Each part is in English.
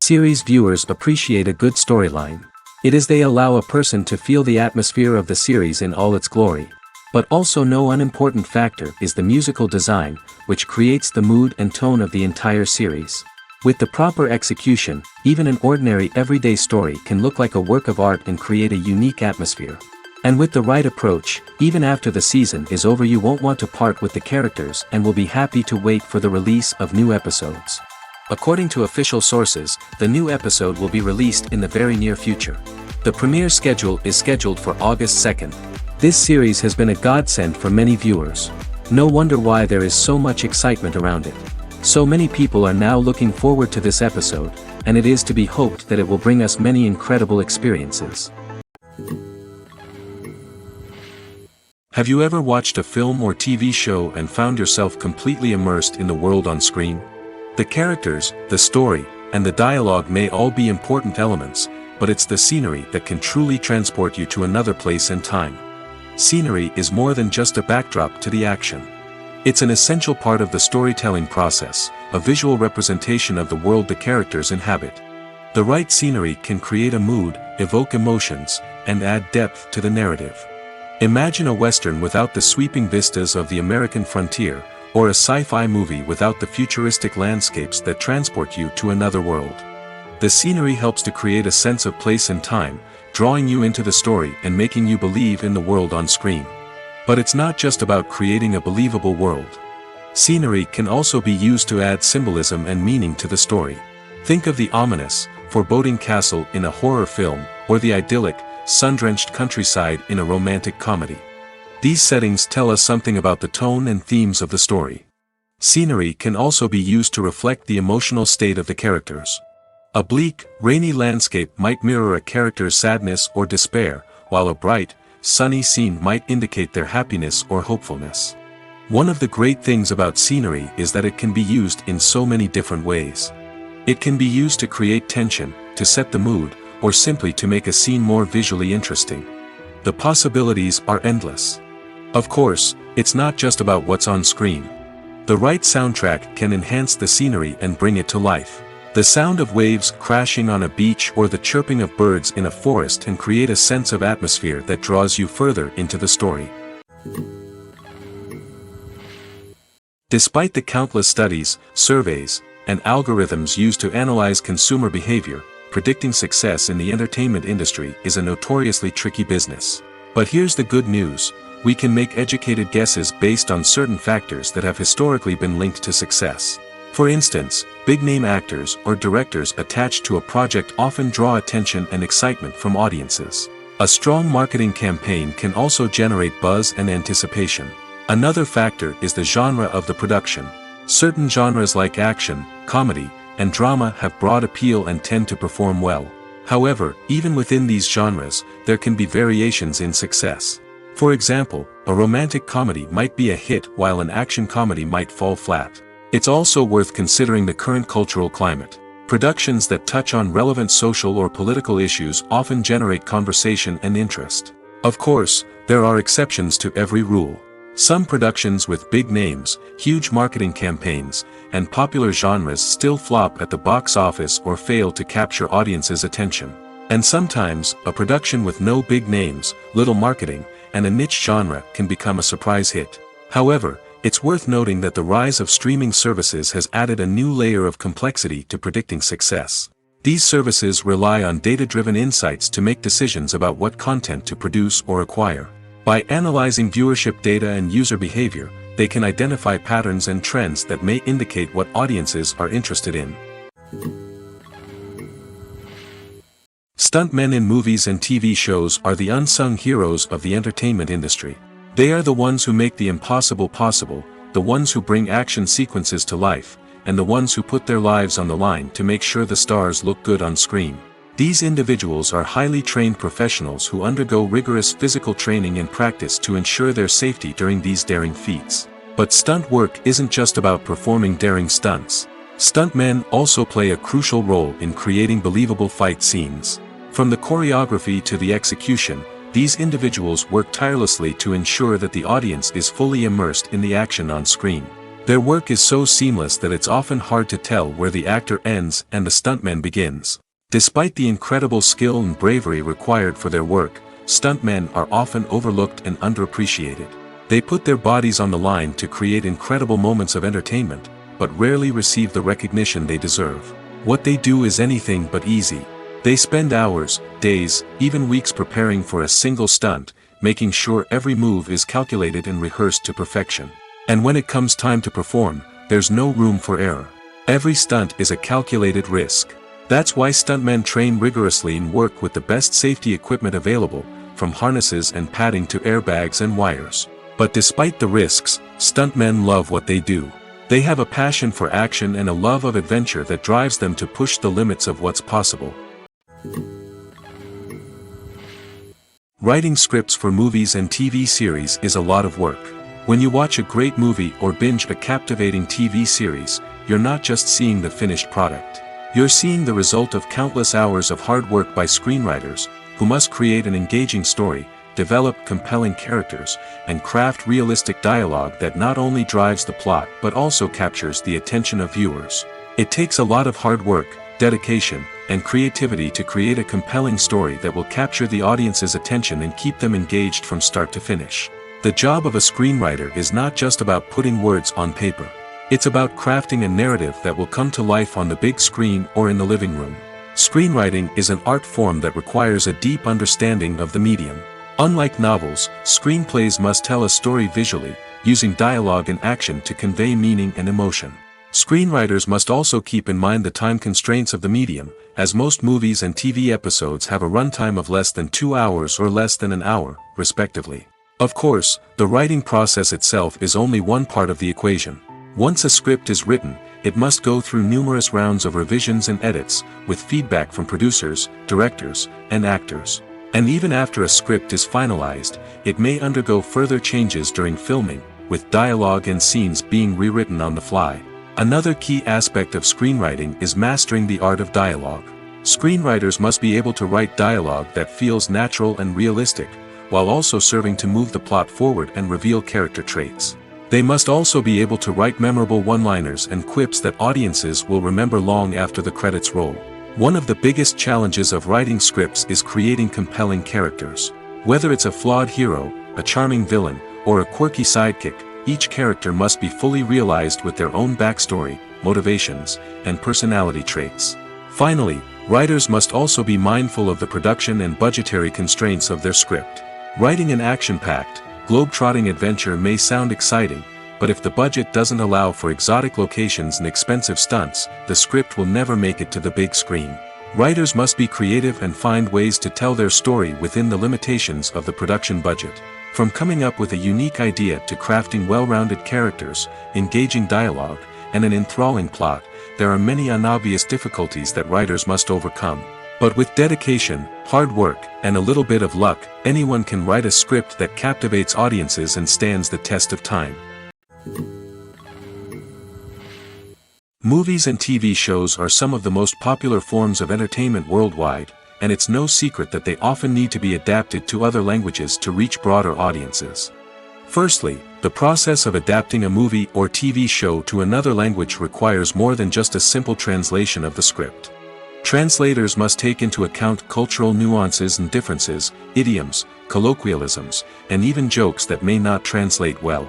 Series viewers appreciate a good storyline. It is they allow a person to feel the atmosphere of the series in all its glory. But also no unimportant factor is the musical design, which creates the mood and tone of the entire series. With the proper execution, even an ordinary everyday story can look like a work of art and create a unique atmosphere. And with the right approach, even after the season is over you won't want to part with the characters and will be happy to wait for the release of new episodes. According to official sources, the new episode will be released in the very near future. The premiere schedule is scheduled for August 2nd. This series has been a godsend for many viewers. No wonder why there is so much excitement around it. So many people are now looking forward to this episode, and it is to be hoped that it will bring us many incredible experiences. Have you ever watched a film or TV show and found yourself completely immersed in the world on screen? The characters, the story, and the dialogue may all be important elements, but it's the scenery that can truly transport you to another place and time. Scenery is more than just a backdrop to the action. It's an essential part of the storytelling process, a visual representation of the world the characters inhabit. The right scenery can create a mood, evoke emotions, and add depth to the narrative. Imagine a western without the sweeping vistas of the American frontier, or a sci-fi movie without the futuristic landscapes that transport you to another world. The scenery helps to create a sense of place and time, drawing you into the story and making you believe in the world on screen. But it's not just about creating a believable world. Scenery can also be used to add symbolism and meaning to the story. Think of the ominous, foreboding castle in a horror film, or the idyllic, sun-drenched countryside in a romantic comedy. These settings tell us something about the tone and themes of the story. Scenery can also be used to reflect the emotional state of the characters. A bleak, rainy landscape might mirror a character's sadness or despair, while a bright, sunny scene might indicate their happiness or hopefulness. One of the great things about scenery is that it can be used in so many different ways. It can be used to create tension, to set the mood, or simply to make a scene more visually interesting. The possibilities are endless. Of course, it's not just about what's on screen. The right soundtrack can enhance the scenery and bring it to life. The sound of waves crashing on a beach or the chirping of birds in a forest can create a sense of atmosphere that draws you further into the story. Despite the countless studies, surveys, and algorithms used to analyze consumer behavior, predicting success in the entertainment industry is a notoriously tricky business. But here's the good news: we can make educated guesses based on certain factors that have historically been linked to success. For instance, big-name actors or directors attached to a project often draw attention and excitement from audiences. A strong marketing campaign can also generate buzz and anticipation. Another factor is the genre of the production. Certain genres like action, comedy, and drama have broad appeal and tend to perform well. However, even within these genres, there can be variations in success. For example, a romantic comedy might be a hit while an action comedy might fall flat. It's also worth considering the current cultural climate. Productions that touch on relevant social or political issues often generate conversation and interest. Of course, there are exceptions to every rule. Some productions with big names, huge marketing campaigns, and popular genres still flop at the box office or fail to capture audiences' attention. And sometimes, a production with no big names, little marketing, and a niche genre can become a surprise hit. However, it's worth noting that the rise of streaming services has added a new layer of complexity to predicting success. These services rely on data-driven insights to make decisions about what content to produce or acquire. By analyzing viewership data and user behavior, they can identify patterns and trends that may indicate what audiences are interested in. Stuntmen in movies and TV shows are the unsung heroes of the entertainment industry. They are the ones who make the impossible possible, the ones who bring action sequences to life, and the ones who put their lives on the line to make sure the stars look good on screen. These individuals are highly trained professionals who undergo rigorous physical training and practice to ensure their safety during these daring feats. But stunt work isn't just about performing daring stunts. Stuntmen also play a crucial role in creating believable fight scenes. From the choreography to the execution, these individuals work tirelessly to ensure that the audience is fully immersed in the action on screen. Their work is so seamless that it's often hard to tell where the actor ends and the stuntman begins. Despite the incredible skill and bravery required for their work, stuntmen are often overlooked and underappreciated. They put their bodies on the line to create incredible moments of entertainment, but rarely receive the recognition they deserve. What they do is anything but easy. They spend hours, days, even weeks preparing for a single stunt, making sure every move is calculated and rehearsed to perfection. And when it comes time to perform, there's no room for error. Every stunt is a calculated risk. That's why stuntmen train rigorously and work with the best safety equipment available, from harnesses and padding to airbags and wires. But despite the risks, stuntmen love what they do. They have a passion for action and a love of adventure that drives them to push the limits of what's possible. Writing scripts for movies and TV series is a lot of work. When you watch a great movie or binge a captivating TV series, you're not just seeing the finished product. You're seeing the result of countless hours of hard work by screenwriters, who must create an engaging story, develop compelling characters, and craft realistic dialogue that not only drives the plot but also captures the attention of viewers. It takes a lot of hard work, dedication, and creativity to create a compelling story that will capture the audience's attention and keep them engaged from start to finish. The job of a screenwriter is not just about putting words on paper. It's about crafting a narrative that will come to life on the big screen or in the living room. Screenwriting is an art form that requires a deep understanding of the medium. Unlike novels, screenplays must tell a story visually, using dialogue and action to convey meaning and emotion. Screenwriters must also keep in mind the time constraints of the medium, as most movies and TV episodes have a runtime of less than 2 hours or less than an hour, respectively. Of course, the writing process itself is only one part of the equation. Once a script is written, it must go through numerous rounds of revisions and edits, with feedback from producers, directors, and actors. And even after a script is finalized, it may undergo further changes during filming, with dialogue and scenes being rewritten on the fly. Another key aspect of screenwriting is mastering the art of dialogue. Screenwriters must be able to write dialogue that feels natural and realistic, while also serving to move the plot forward and reveal character traits. They must also be able to write memorable one-liners and quips that audiences will remember long after the credits roll. One of the biggest challenges of writing scripts is creating compelling characters. Whether it's a flawed hero, a charming villain, or a quirky sidekick, each character must be fully realized with their own backstory, motivations, and personality traits. Finally, writers must also be mindful of the production and budgetary constraints of their script. Writing an action-packed, globe-trotting adventure may sound exciting, but if the budget doesn't allow for exotic locations and expensive stunts, the script will never make it to the big screen. Writers must be creative and find ways to tell their story within the limitations of the production budget. From coming up with a unique idea to crafting well-rounded characters, engaging dialogue, and an enthralling plot, there are many unobvious difficulties that writers must overcome. But with dedication, hard work, and a little bit of luck, anyone can write a script that captivates audiences and stands the test of time. Movies and TV shows are some of the most popular forms of entertainment worldwide, and it's no secret that they often need to be adapted to other languages to reach broader audiences. Firstly, the process of adapting a movie or TV show to another language requires more than just a simple translation of the script. Translators must take into account cultural nuances and differences, idioms, colloquialisms, and even jokes that may not translate well.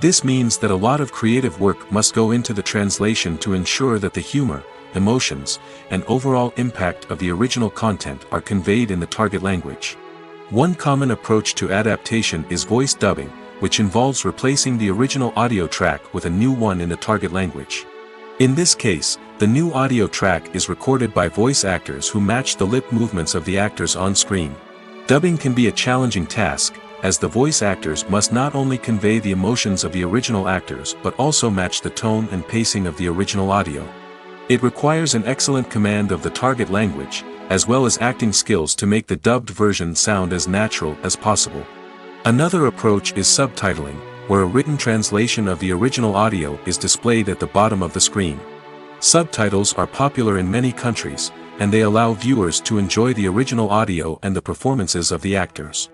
This means that a lot of creative work must go into the translation to ensure that the humor, emotions, and overall impact of the original content are conveyed in the target language. One common approach to adaptation is voice dubbing, which involves replacing the original audio track with a new one in the target language. In this case, the new audio track is recorded by voice actors who match the lip movements of the actors on screen. Dubbing can be a challenging task, as the voice actors must not only convey the emotions of the original actors but also match the tone and pacing of the original audio. It requires an excellent command of the target language, as well as acting skills to make the dubbed version sound as natural as possible. Another approach is subtitling, where a written translation of the original audio is displayed at the bottom of the screen. Subtitles are popular in many countries, and they allow viewers to enjoy the original audio and the performances of the actors.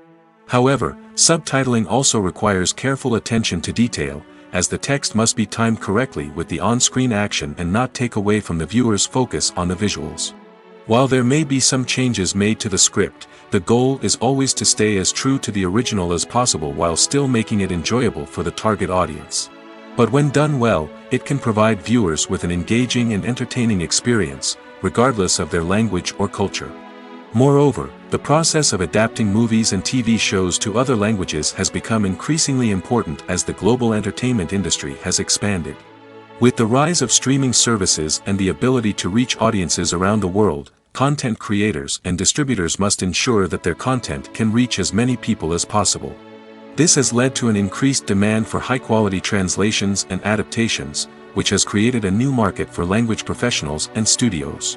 However, subtitling also requires careful attention to detail, as the text must be timed correctly with the on-screen action and not take away from the viewer's focus on the visuals. While there may be some changes made to the script, the goal is always to stay as true to the original as possible while still making it enjoyable for the target audience. But when done well, it can provide viewers with an engaging and entertaining experience, regardless of their language or culture. Moreover, the process of adapting movies and TV shows to other languages has become increasingly important as the global entertainment industry has expanded. With the rise of streaming services and the ability to reach audiences around the world, content creators and distributors must ensure that their content can reach as many people as possible. This has led to an increased demand for high-quality translations and adaptations, which has created a new market for language professionals and studios.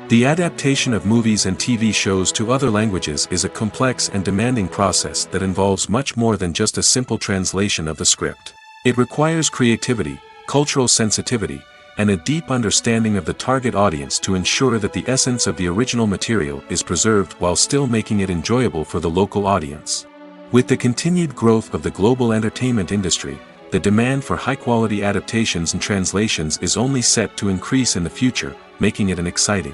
The adaptation of movies and TV shows to other languages is a complex and demanding process that involves much more than just a simple translation of the script. It requires creativity, cultural sensitivity, and a deep understanding of the target audience to ensure that the essence of the original material is preserved while still making it enjoyable for the local audience. With the continued growth of the global entertainment industry, the demand for high-quality adaptations and translations is only set to increase in the future, making it an exciting.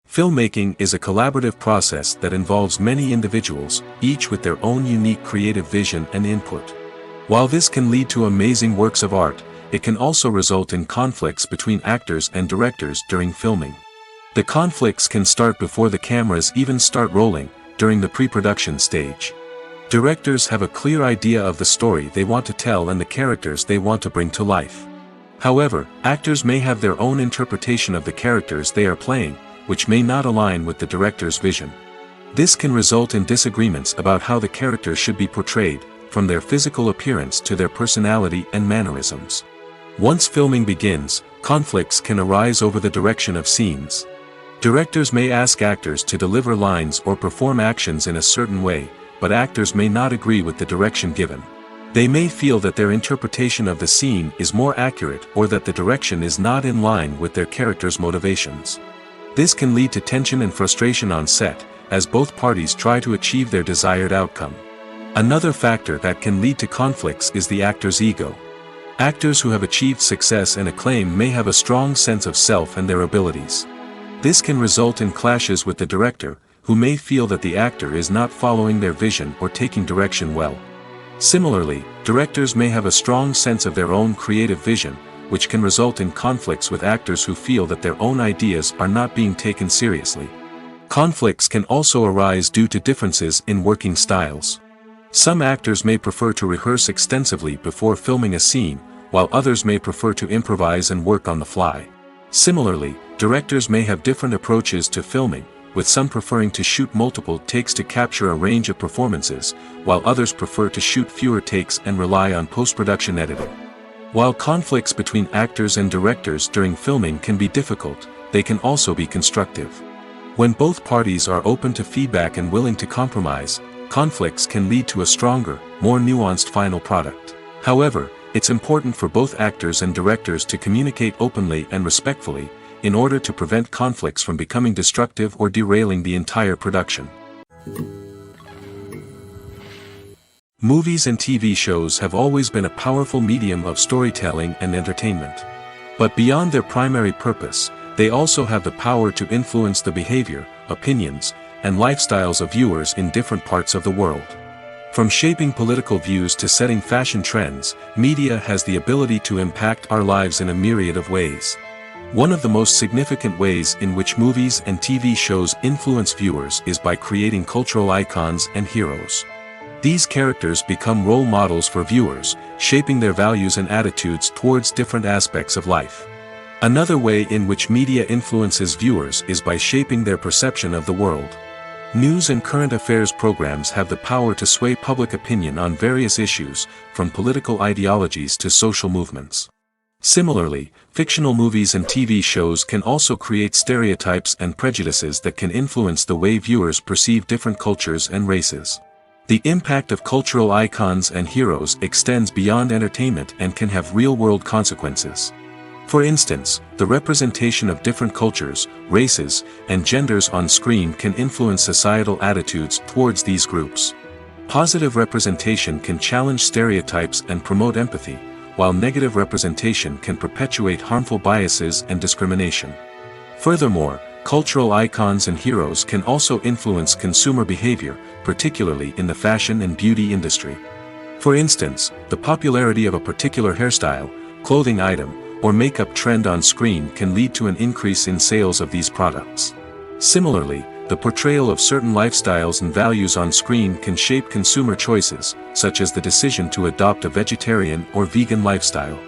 Filmmaking is a collaborative process that involves many individuals, each with their own unique creative vision and input. While this can lead to amazing works of art, it can also result in conflicts between actors and directors during filming. The conflicts can start before the cameras even start rolling, during the pre-production stage. Directors have a clear idea of the story they want to tell and the characters they want to bring to life. However, actors may have their own interpretation of the characters they are playing, which may not align with the director's vision. This can result in disagreements about how the characters should be portrayed, from their physical appearance to their personality and mannerisms. Once filming begins, conflicts can arise over the direction of scenes. Directors may ask actors to deliver lines or perform actions in a certain way, but actors may not agree with the direction given. They may feel that their interpretation of the scene is more accurate or that the direction is not in line with their character's motivations. This can lead to tension and frustration on set, as both parties try to achieve their desired outcome. Another factor that can lead to conflicts is the actor's ego. Actors who have achieved success and acclaim may have a strong sense of self and their abilities. This can result in clashes with the director, who may feel that the actor is not following their vision or taking direction well. Similarly, directors may have a strong sense of their own creative vision, which can result in conflicts with actors who feel that their own ideas are not being taken seriously. Conflicts can also arise due to differences in working styles. Some actors may prefer to rehearse extensively before filming a scene, while others may prefer to improvise and work on the fly. Similarly, directors may have different approaches to filming, with some preferring to shoot multiple takes to capture a range of performances, while others prefer to shoot fewer takes and rely on post-production editing. While conflicts between actors and directors during filming can be difficult, they can also be constructive. When both parties are open to feedback and willing to compromise, conflicts can lead to a stronger, more nuanced final product. However, it's important for both actors and directors to communicate openly and respectfully, in order to prevent conflicts from becoming destructive or derailing the entire production. Movies and TV shows have always been a powerful medium of storytelling and entertainment. But beyond their primary purpose, they also have the power to influence the behavior, opinions, and lifestyles of viewers in different parts of the world. From shaping political views to setting fashion trends, media has the ability to impact our lives in a myriad of ways. One of the most significant ways in which movies and TV shows influence viewers is by creating cultural icons and heroes. These characters become role models for viewers, shaping their values and attitudes towards different aspects of life. Another way in which media influences viewers is by shaping their perception of the world. News and current affairs programs have the power to sway public opinion on various issues, from political ideologies to social movements. Similarly, fictional movies and TV shows can also create stereotypes and prejudices that can influence the way viewers perceive different cultures and races. The impact of cultural icons and heroes extends beyond entertainment and can have real-world consequences. For instance, the representation of different cultures, races, and genders on screen can influence societal attitudes towards these groups. Positive representation can challenge stereotypes and promote empathy, while negative representation can perpetuate harmful biases and discrimination. Furthermore, cultural icons and heroes can also influence consumer behavior, particularly in the fashion and beauty industry. For instance, the popularity of a particular hairstyle, clothing item, or makeup trend on screen can lead to an increase in sales of these products. Similarly, the portrayal of certain lifestyles and values on screen can shape consumer choices, such as the decision to adopt a vegetarian or vegan lifestyle.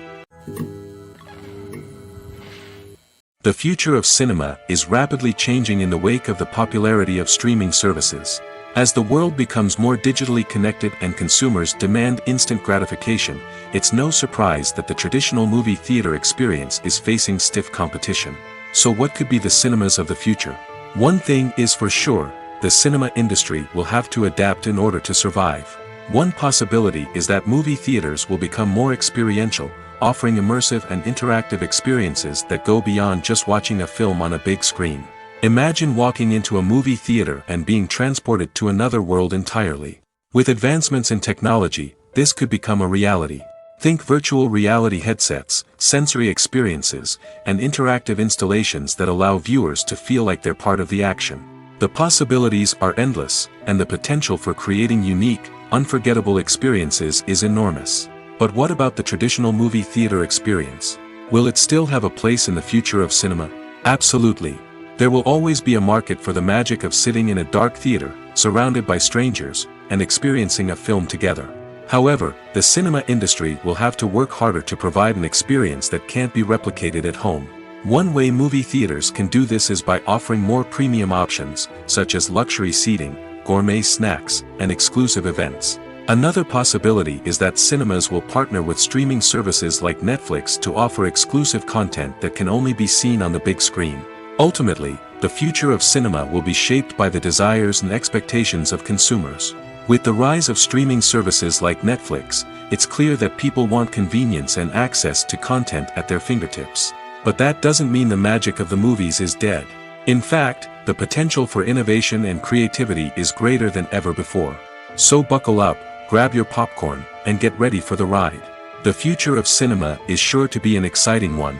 The future of cinema is rapidly changing in the wake of the popularity of streaming services. As the world becomes more digitally connected and consumers demand instant gratification, it's no surprise that the traditional movie theater experience is facing stiff competition. So what could be the cinemas of the future? One thing is for sure, the cinema industry will have to adapt in order to survive. One possibility is that movie theaters will become more experiential, offering immersive and interactive experiences that go beyond just watching a film on a big screen. Imagine walking into a movie theater and being transported to another world entirely. With advancements in technology, this could become a reality. Think virtual reality headsets, sensory experiences, and interactive installations that allow viewers to feel like they're part of the action. The possibilities are endless, and the potential for creating unique, unforgettable experiences is enormous. But what about the traditional movie theater experience? Will it still have a place in the future of cinema? Absolutely. There will always be a market for the magic of sitting in a dark theater, surrounded by strangers, and experiencing a film together. However, the cinema industry will have to work harder to provide an experience that can't be replicated at home. One way movie theaters can do this is by offering more premium options, such as luxury seating, gourmet snacks, and exclusive events. Another possibility is that cinemas will partner with streaming services like Netflix to offer exclusive content that can only be seen on the big screen. Ultimately, the future of cinema will be shaped by the desires and expectations of consumers. With the rise of streaming services like Netflix, it's clear that people want convenience and access to content at their fingertips. But that doesn't mean the magic of the movies is dead. In fact, the potential for innovation and creativity is greater than ever before. So buckle up, grab your popcorn, and get ready for the ride. The future of cinema is sure to be an exciting one.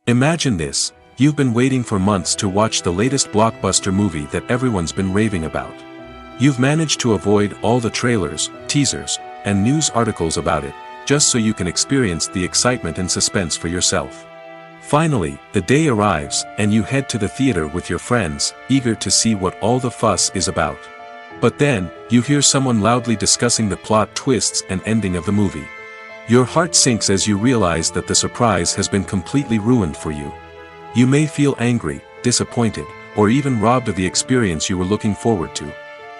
Imagine this. You've been waiting for months to watch the latest blockbuster movie that everyone's been raving about. You've managed to avoid all the trailers, teasers, and news articles about it, just so you can experience the excitement and suspense for yourself. Finally, the day arrives, and you head to the theater with your friends, eager to see what all the fuss is about. But then, you hear someone loudly discussing the plot twists and ending of the movie. Your heart sinks as you realize that the surprise has been completely ruined for you. You may feel angry, disappointed, or even robbed of the experience you were looking forward to.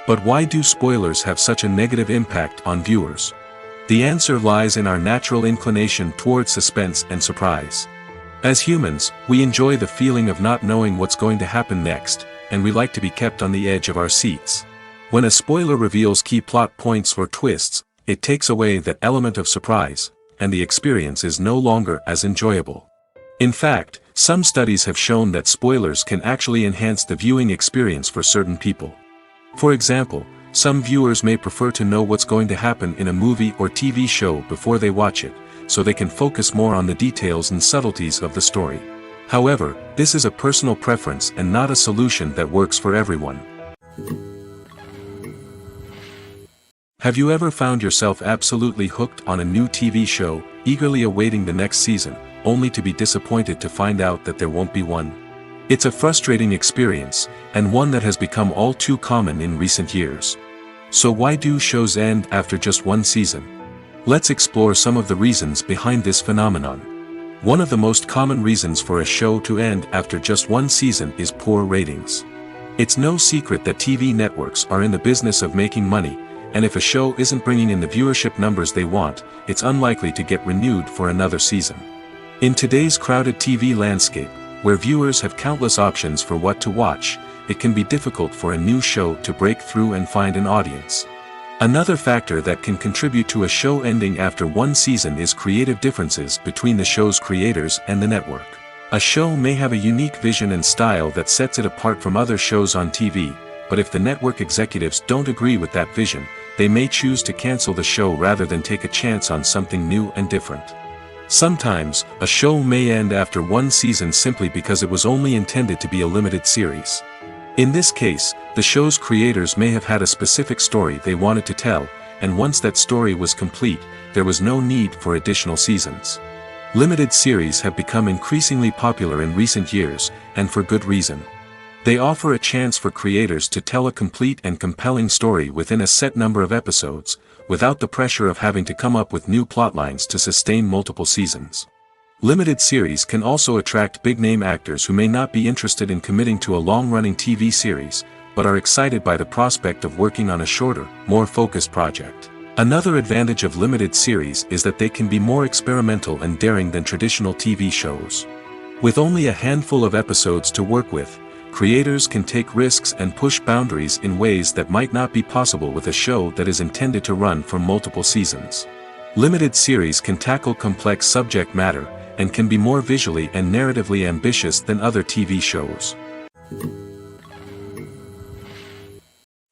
But why do spoilers have such a negative impact on viewers? The answer lies in our natural inclination toward suspense and surprise. As humans, we enjoy the feeling of not knowing what's going to happen next, and we like to be kept on the edge of our seats. When a spoiler reveals key plot points or twists, it takes away that element of surprise, and the experience is no longer as enjoyable. In fact, some studies have shown that spoilers can actually enhance the viewing experience for certain people. For example, some viewers may prefer to know what's going to happen in a movie or TV show before they watch it, so they can focus more on the details and subtleties of the story. However, this is a personal preference and not a solution that works for everyone. Have you ever found yourself absolutely hooked on a new TV show, eagerly awaiting the next season, only to be disappointed to find out that there won't be one? It's a frustrating experience, and one that has become all too common in recent years. So why do shows end after just one season? Let's explore some of the reasons behind this phenomenon. One of the most common reasons for a show to end after just one season is poor ratings. It's no secret that TV networks are in the business of making money, and if a show isn't bringing in the viewership numbers they want, it's unlikely to get renewed for another season. In today's crowded TV landscape, where viewers have countless options for what to watch, it can be difficult for a new show to break through and find an audience. Another factor that can contribute to a show ending after one season is creative differences between the show's creators and the network. A show may have a unique vision and style that sets it apart from other shows on TV, but if the network executives don't agree with that vision, they may choose to cancel the show rather than take a chance on something new and different. Sometimes, a show may end after one season simply because it was only intended to be a limited series. In this case, the show's creators may have had a specific story they wanted to tell, and once that story was complete, there was no need for additional seasons. Limited series have become increasingly popular in recent years, and for good reason. They offer a chance for creators to tell a complete and compelling story within a set number of episodes, without the pressure of having to come up with new plotlines to sustain multiple seasons. Limited series can also attract big-name actors who may not be interested in committing to a long-running TV series, but are excited by the prospect of working on a shorter, more focused project. Another advantage of limited series is that they can be more experimental and daring than traditional TV shows. With only a handful of episodes to work with, creators can take risks and push boundaries in ways that might not be possible with a show that is intended to run for multiple seasons. Limited series can tackle complex subject matter, and can be more visually and narratively ambitious than other TV shows.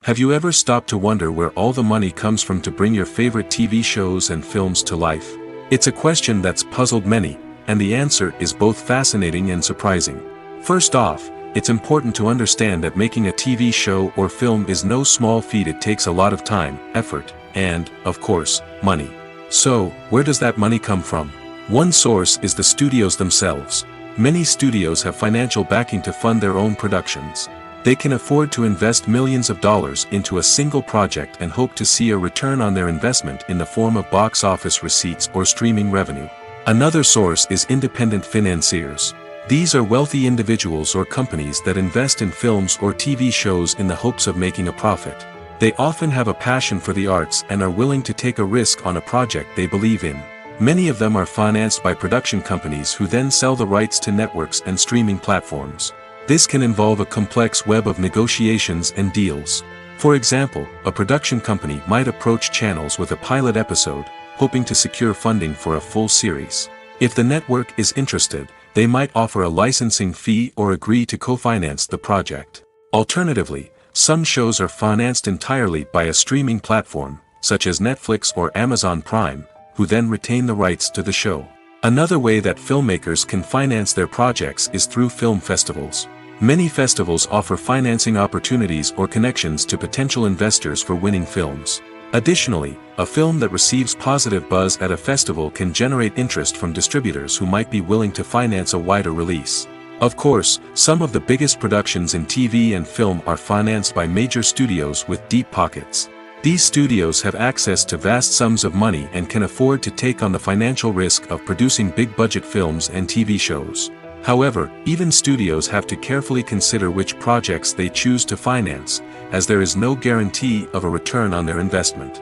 Have you ever stopped to wonder where all the money comes from to bring your favorite TV shows and films to life? It's a question that's puzzled many, and the answer is both fascinating and surprising. First off, it's important to understand that making a TV show or film is no small feat. It takes a lot of time, effort, and, of course, money. So, where does that money come from? One source is the studios themselves. Many studios have financial backing to fund their own productions. They can afford to invest millions of dollars into a single project and hope to see a return on their investment in the form of box office receipts or streaming revenue. Another source is independent financiers. These are wealthy individuals or companies that invest in films or TV shows in the hopes of making a profit. They often have a passion for the arts and are willing to take a risk on a project they believe in. Many of them are financed by production companies who then sell the rights to networks and streaming platforms. This can involve a complex web of negotiations and deals. For example, a production company might approach channels with a pilot episode, hoping to secure funding for a full series. If the network is interested, they might offer a licensing fee or agree to co-finance the project. Alternatively, some shows are financed entirely by a streaming platform, such as Netflix or Amazon Prime, who then retain the rights to the show. Another way that filmmakers can finance their projects is through film festivals. Many festivals offer financing opportunities or connections to potential investors for winning films. Additionally, a film that receives positive buzz at a festival can generate interest from distributors who might be willing to finance a wider release. Of course, some of the biggest productions in TV and film are financed by major studios with deep pockets. These studios have access to vast sums of money and can afford to take on the financial risk of producing big-budget films and TV shows. However, even studios have to carefully consider which projects they choose to finance, as there is no guarantee of a return on their investment.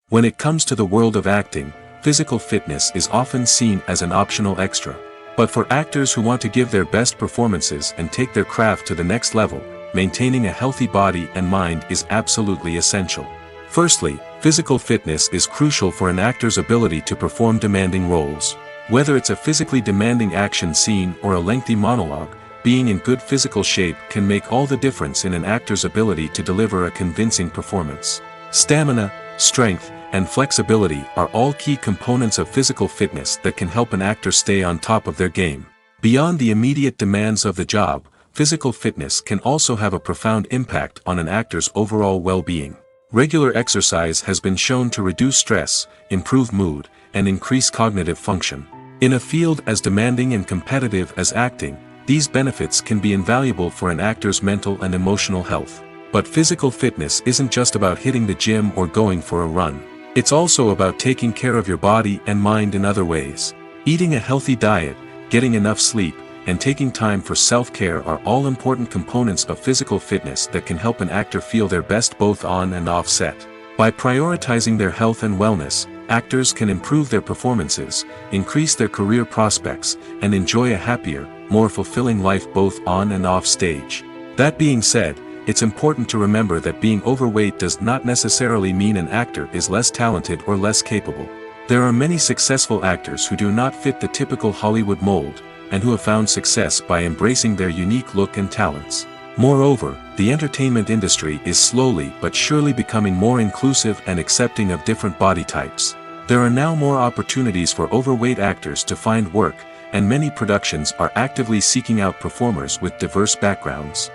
When it comes to the world of acting, physical fitness is often seen as an optional extra. But for actors who want to give their best performances and take their craft to the next level, maintaining a healthy body and mind is absolutely essential. Firstly, physical fitness is crucial for an actor's ability to perform demanding roles. Whether it's a physically demanding action scene or a lengthy monologue, being in good physical shape can make all the difference in an actor's ability to deliver a convincing performance. Stamina, strength, and flexibility are all key components of physical fitness that can help an actor stay on top of their game. Beyond the immediate demands of the job, physical fitness can also have a profound impact on an actor's overall well-being. Regular exercise has been shown to reduce stress, improve mood, and increase cognitive function. In a field as demanding and competitive as acting, these benefits can be invaluable for an actor's mental and emotional health. But physical fitness isn't just about hitting the gym or going for a run. It's also about taking care of your body and mind in other ways. Eating a healthy diet, getting enough sleep, and taking time for self-care are all important components of physical fitness that can help an actor feel their best both on and off set. By prioritizing their health and wellness, actors can improve their performances, increase their career prospects, and enjoy a happier, more fulfilling life both on and off stage. That being said, it's important to remember that being overweight does not necessarily mean an actor is less talented or less capable. There are many successful actors who do not fit the typical Hollywood mold, and who have found success by embracing their unique look and talents. Moreover, the entertainment industry is slowly but surely becoming more inclusive and accepting of different body types. There are now more opportunities for overweight actors to find work, and many productions are actively seeking out performers with diverse backgrounds.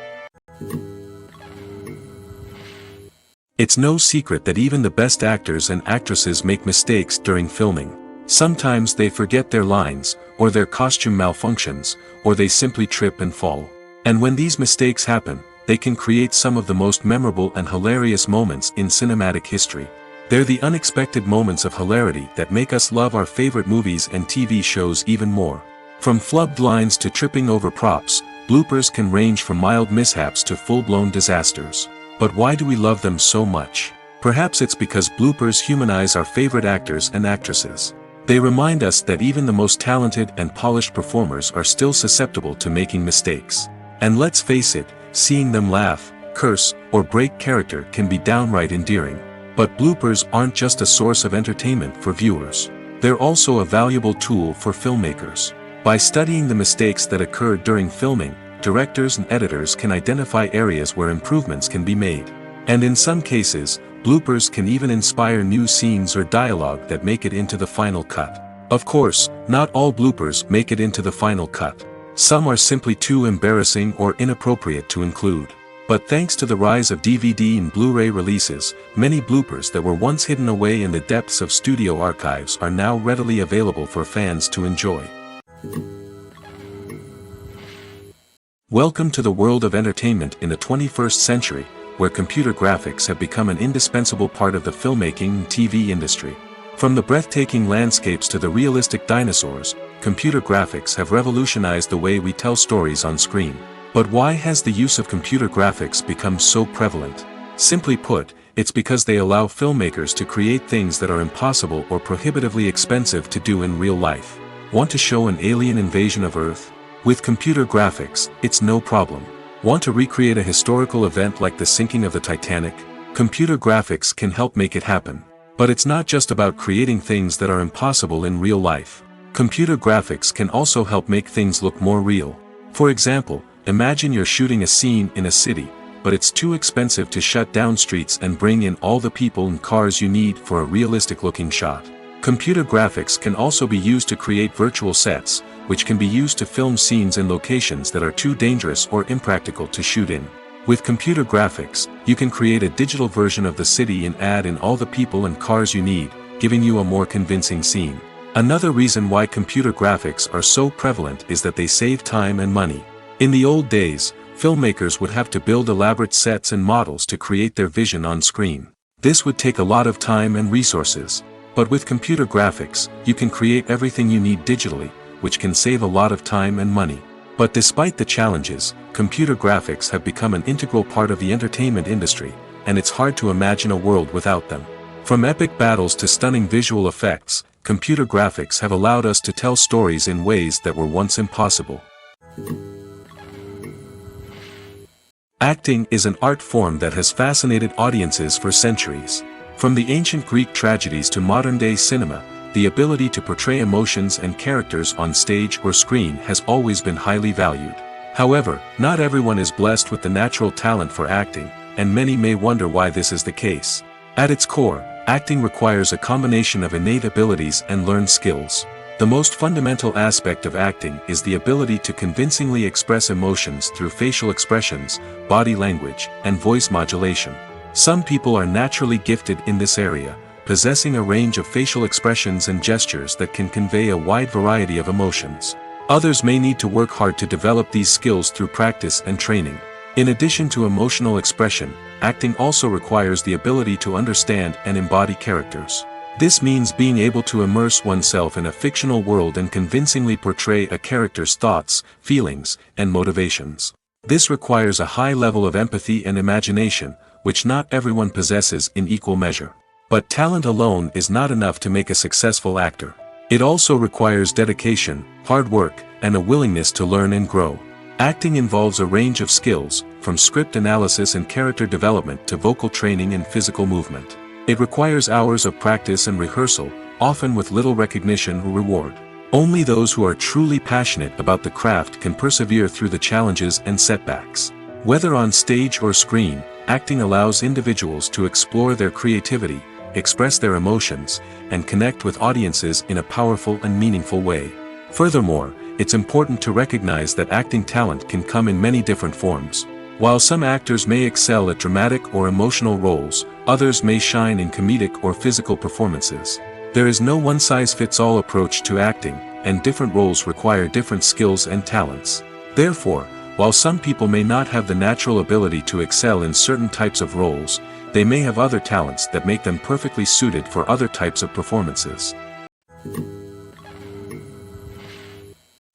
It's no secret that even the best actors and actresses make mistakes during filming. Sometimes they forget their lines, or their costume malfunctions, or they simply trip and fall. And when these mistakes happen, they can create some of the most memorable and hilarious moments in cinematic history. They're the unexpected moments of hilarity that make us love our favorite movies and TV shows even more. From flubbed lines to tripping over props, bloopers can range from mild mishaps to full-blown disasters. But why do we love them so much? Perhaps it's because bloopers humanize our favorite actors and actresses. They remind us that even the most talented and polished performers are still susceptible to making mistakes. And let's face it, seeing them laugh, curse, or break character can be downright endearing. But bloopers aren't just a source of entertainment for viewers. They're also a valuable tool for filmmakers. By studying the mistakes that occurred during filming, directors and editors can identify areas where improvements can be made. And in some cases, bloopers can even inspire new scenes or dialogue that make it into the final cut. Of course, not all bloopers make it into the final cut. Some are simply too embarrassing or inappropriate to include. But thanks to the rise of DVD and Blu-ray releases, many bloopers that were once hidden away in the depths of studio archives are now readily available for fans to enjoy. Welcome to the world of entertainment in the 21st century, where computer graphics have become an indispensable part of the filmmaking and TV industry. From the breathtaking landscapes to the realistic dinosaurs, computer graphics have revolutionized the way we tell stories on screen. But why has the use of computer graphics become so prevalent? Simply put, it's because they allow filmmakers to create things that are impossible or prohibitively expensive to do in real life. Want to show an alien invasion of Earth? With computer graphics, it's no problem. Want to recreate a historical event like the sinking of the Titanic? Computer graphics can help make it happen. But it's not just about creating things that are impossible in real life. Computer graphics can also help make things look more real. For example, imagine you're shooting a scene in a city, but it's too expensive to shut down streets and bring in all the people and cars you need for a realistic-looking shot. Computer graphics can also be used to create virtual sets, which can be used to film scenes in locations that are too dangerous or impractical to shoot in. With computer graphics, you can create a digital version of the city and add in all the people and cars you need, giving you a more convincing scene. Another reason why computer graphics are so prevalent is that they save time and money. In the old days, filmmakers would have to build elaborate sets and models to create their vision on screen. This would take a lot of time and resources. But with computer graphics, you can create everything you need digitally, which can save a lot of time and money. But despite the challenges, computer graphics have become an integral part of the entertainment industry, and it's hard to imagine a world without them. From epic battles to stunning visual effects, computer graphics have allowed us to tell stories in ways that were once impossible. Acting is an art form that has fascinated audiences for centuries. From the ancient Greek tragedies to modern-day cinema, the ability to portray emotions and characters on stage or screen has always been highly valued. However, not everyone is blessed with the natural talent for acting, and many may wonder why this is the case. At its core, acting requires a combination of innate abilities and learned skills. The most fundamental aspect of acting is the ability to convincingly express emotions through facial expressions, body language, and voice modulation. Some people are naturally gifted in this area, possessing a range of facial expressions and gestures that can convey a wide variety of emotions. Others may need to work hard to develop these skills through practice and training. In addition to emotional expression, acting also requires the ability to understand and embody characters. This means being able to immerse oneself in a fictional world and convincingly portray a character's thoughts, feelings, and motivations. This requires a high level of empathy and imagination, which not everyone possesses in equal measure. But talent alone is not enough to make a successful actor. It also requires dedication, hard work, and a willingness to learn and grow. Acting involves a range of skills, from script analysis and character development to vocal training and physical movement. It requires hours of practice and rehearsal, often with little recognition or reward. Only those who are truly passionate about the craft can persevere through the challenges and setbacks. Whether on stage or screen, acting allows individuals to explore their creativity, express their emotions, and connect with audiences in a powerful and meaningful way. Furthermore, it's important to recognize that acting talent can come in many different forms. While some actors may excel at dramatic or emotional roles, others may shine in comedic or physical performances. There is no one-size-fits-all approach to acting, and different roles require different skills and talents. Therefore, while some people may not have the natural ability to excel in certain types of roles, they may have other talents that make them perfectly suited for other types of performances.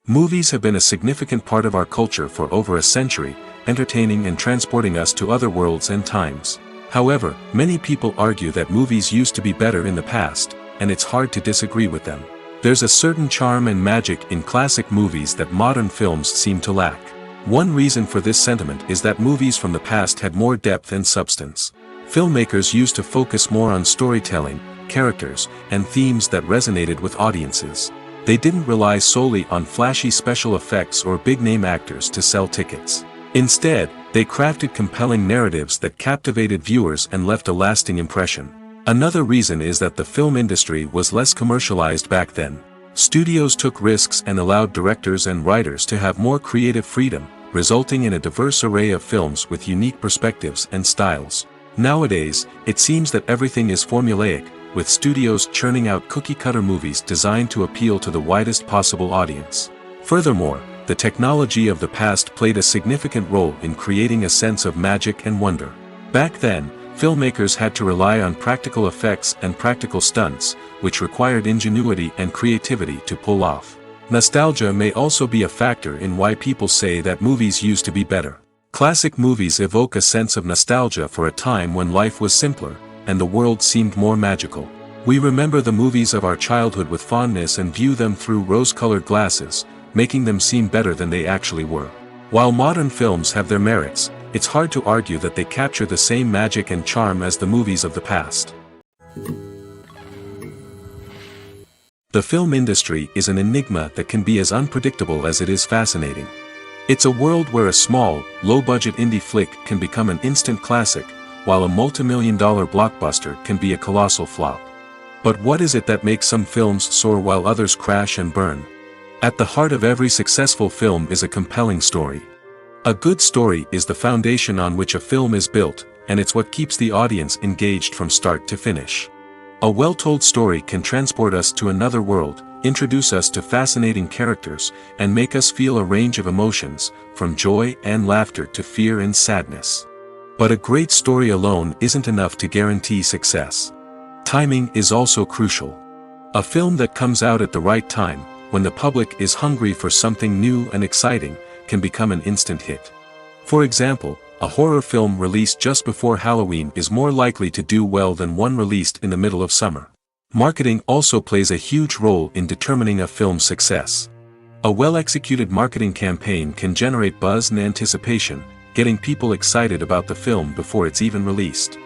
Movies have been a significant part of our culture for over a century, entertaining and transporting us to other worlds and times. However, many people argue that movies used to be better in the past, and it's hard to disagree with them. There's a certain charm and magic in classic movies that modern films seem to lack. One reason for this sentiment is that movies from the past had more depth and substance. Filmmakers used to focus more on storytelling, characters, and themes that resonated with audiences. They didn't rely solely on flashy special effects or big-name actors to sell tickets. Instead, they crafted compelling narratives that captivated viewers and left a lasting impression. Another reason is that the film industry was less commercialized back then. Studios took risks and allowed directors and writers to have more creative freedom, resulting in a diverse array of films with unique perspectives and styles. Nowadays, it seems that everything is formulaic, with studios churning out cookie-cutter movies designed to appeal to the widest possible audience. Furthermore, the technology of the past played a significant role in creating a sense of magic and wonder. Back then, filmmakers had to rely on practical effects and practical stunts, which required ingenuity and creativity to pull off. Nostalgia may also be a factor in why people say that movies used to be better. Classic movies evoke a sense of nostalgia for a time when life was simpler, and the world seemed more magical. We remember the movies of our childhood with fondness and view them through rose-colored glasses, making them seem better than they actually were. While modern films have their merits, it's hard to argue that they capture the same magic and charm as the movies of the past. The film industry is an enigma that can be as unpredictable as it is fascinating. It's a world where a small, low-budget indie flick can become an instant classic, while a multi-million-dollar blockbuster can be a colossal flop. But what is it that makes some films soar while others crash and burn? At the heart of every successful film is a compelling story. A good story is the foundation on which a film is built, and it's what keeps the audience engaged from start to finish. A well-told story can transport us to another world, introduce us to fascinating characters, and make us feel a range of emotions, from joy and laughter to fear and sadness. But a great story alone isn't enough to guarantee success. Timing is also crucial. A film that comes out at the right time, when the public is hungry for something new and exciting, can become an instant hit. For example, a horror film released just before Halloween is more likely to do well than one released in the middle of summer. Marketing also plays a huge role in determining a film's success. A well-executed marketing campaign can generate buzz and anticipation, getting people excited about the film before it's even released.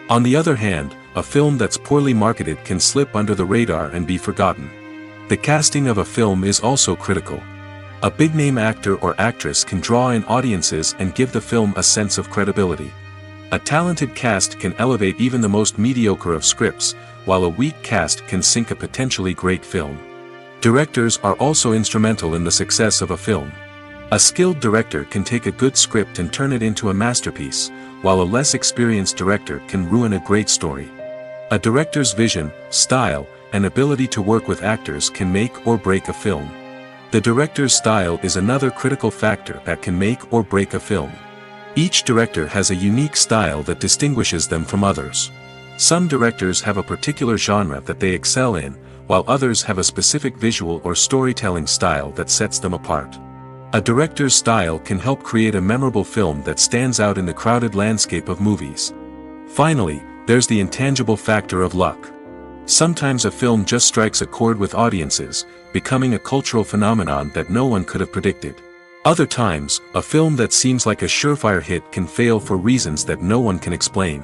On the other hand, a film that's poorly marketed can slip under the radar and be forgotten. The casting of a film is also critical. A big-name actor or actress can draw in audiences and give the film a sense of credibility. A talented cast can elevate even the most mediocre of scripts, while a weak cast can sink a potentially great film. Directors are also instrumental in the success of a film. A skilled director can take a good script and turn it into a masterpiece, while a less experienced director can ruin a great story. A director's vision, style, and ability to work with actors can make or break a film. The director's style is another critical factor that can make or break a film. Each director has a unique style that distinguishes them from others. Some directors have a particular genre that they excel in, while others have a specific visual or storytelling style that sets them apart. A director's style can help create a memorable film that stands out in the crowded landscape of movies. Finally, there's the intangible factor of luck. Sometimes a film just strikes a chord with audiences, becoming a cultural phenomenon that no one could have predicted. Other times, a film that seems like a surefire hit can fail for reasons that no one can explain.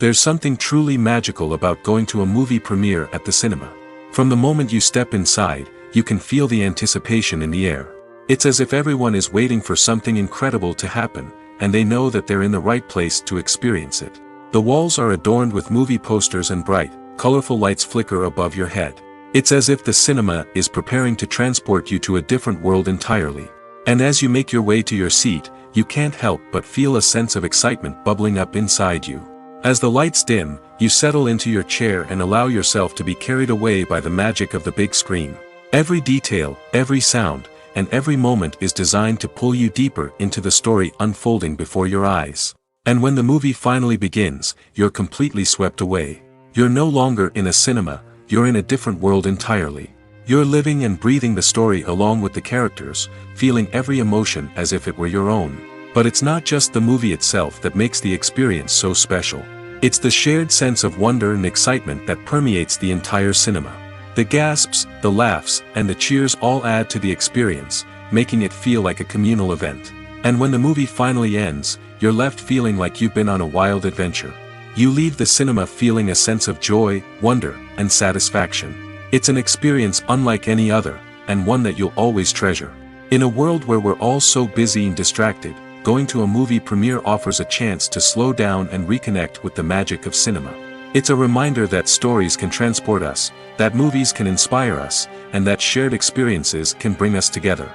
There's something truly magical about going to a movie premiere at the cinema. From the moment you step inside, you can feel the anticipation in the air. It's as if everyone is waiting for something incredible to happen, and they know that they're in the right place to experience it. The walls are adorned with movie posters and bright, colorful lights flicker above your head. It's as if the cinema is preparing to transport you to a different world entirely. And as you make your way to your seat, you can't help but feel a sense of excitement bubbling up inside you. As the lights dim, you settle into your chair and allow yourself to be carried away by the magic of the big screen. Every detail, every sound, and every moment is designed to pull you deeper into the story unfolding before your eyes. And when the movie finally begins, you're completely swept away. You're no longer in a cinema, you're in a different world entirely. You're living and breathing the story along with the characters, feeling every emotion as if it were your own. But it's not just the movie itself that makes the experience so special. It's the shared sense of wonder and excitement that permeates the entire cinema. The gasps, the laughs, and the cheers all add to the experience, making it feel like a communal event. And when the movie finally ends, you're left feeling like you've been on a wild adventure. You leave the cinema feeling a sense of joy, wonder, and satisfaction. It's an experience unlike any other, and one that you'll always treasure. In a world where we're all so busy and distracted, going to a movie premiere offers a chance to slow down and reconnect with the magic of cinema. It's a reminder that stories can transport us, that movies can inspire us, and that shared experiences can bring us together.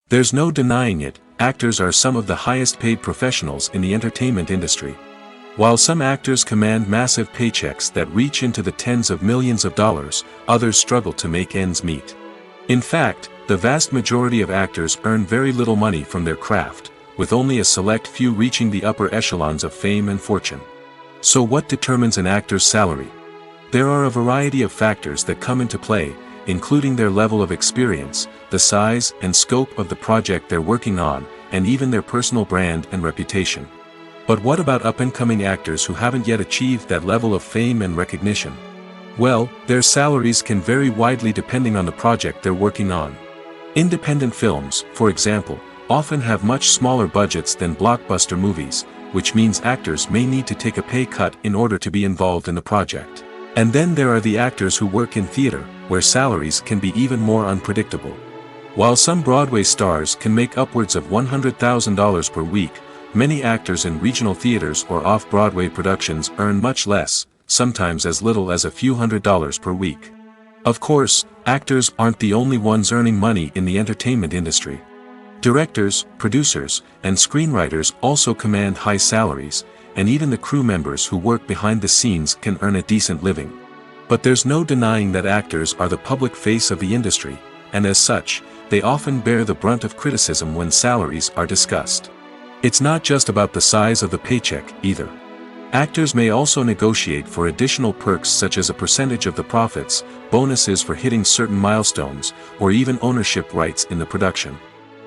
There's no denying it, actors are some of the highest paid professionals in the entertainment industry. While some actors command massive paychecks that reach into the tens of millions of dollars, others struggle to make ends meet. In fact, the vast majority of actors earn very little money from their craft, with only a select few reaching the upper echelons of fame and fortune. So what determines an actor's salary? There are a variety of factors that come into play, including their level of experience, the size and scope of the project they're working on, and even their personal brand and reputation. But what about up-and-coming actors who haven't yet achieved that level of fame and recognition? Well, their salaries can vary widely depending on the project they're working on. Independent films, for example, often have much smaller budgets than blockbuster movies, which means actors may need to take a pay cut in order to be involved in the project. And then there are the actors who work in theater, where salaries can be even more unpredictable. While some Broadway stars can make upwards of $100,000 per week, many actors in regional theaters or off-Broadway productions earn much less, sometimes as little as a few $100s per week. Of course, actors aren't the only ones earning money in the entertainment industry. Directors, producers, and screenwriters also command high salaries, and even the crew members who work behind the scenes can earn a decent living. But there's no denying that actors are the public face of the industry, and as such, they often bear the brunt of criticism when salaries are discussed. It's not just about the size of the paycheck, either. Actors may also negotiate for additional perks such as a percentage of the profits, bonuses for hitting certain milestones, or even ownership rights in the production.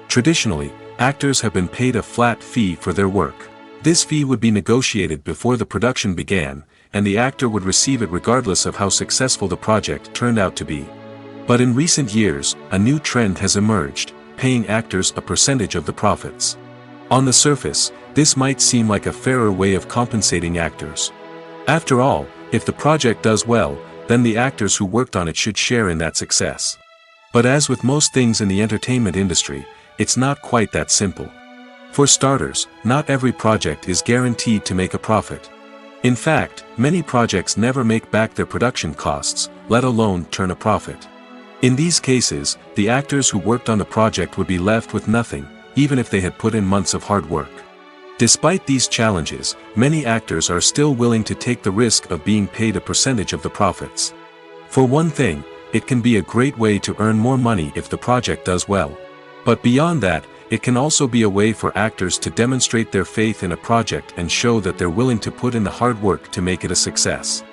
Traditionally, actors have been paid a flat fee for their work. This fee would be negotiated before the production began, and the actor would receive it regardless of how successful the project turned out to be. But in recent years, a new trend has emerged, paying actors a percentage of the profits. On the surface, this might seem like a fairer way of compensating actors. After all, if the project does well, then the actors who worked on it should share in that success. But as with most things in the entertainment industry, it's not quite that simple. For starters, not every project is guaranteed to make a profit. In fact, many projects never make back their production costs, let alone turn a profit. In these cases, the actors who worked on the project would be left with nothing, even if they had put in months of hard work. Despite these challenges, many actors are still willing to take the risk of being paid a percentage of the profits. For one thing, it can be a great way to earn more money if the project does well. But beyond that, it can also be a way for actors to demonstrate their faith in a project and show that they're willing to put in the hard work to make it a success.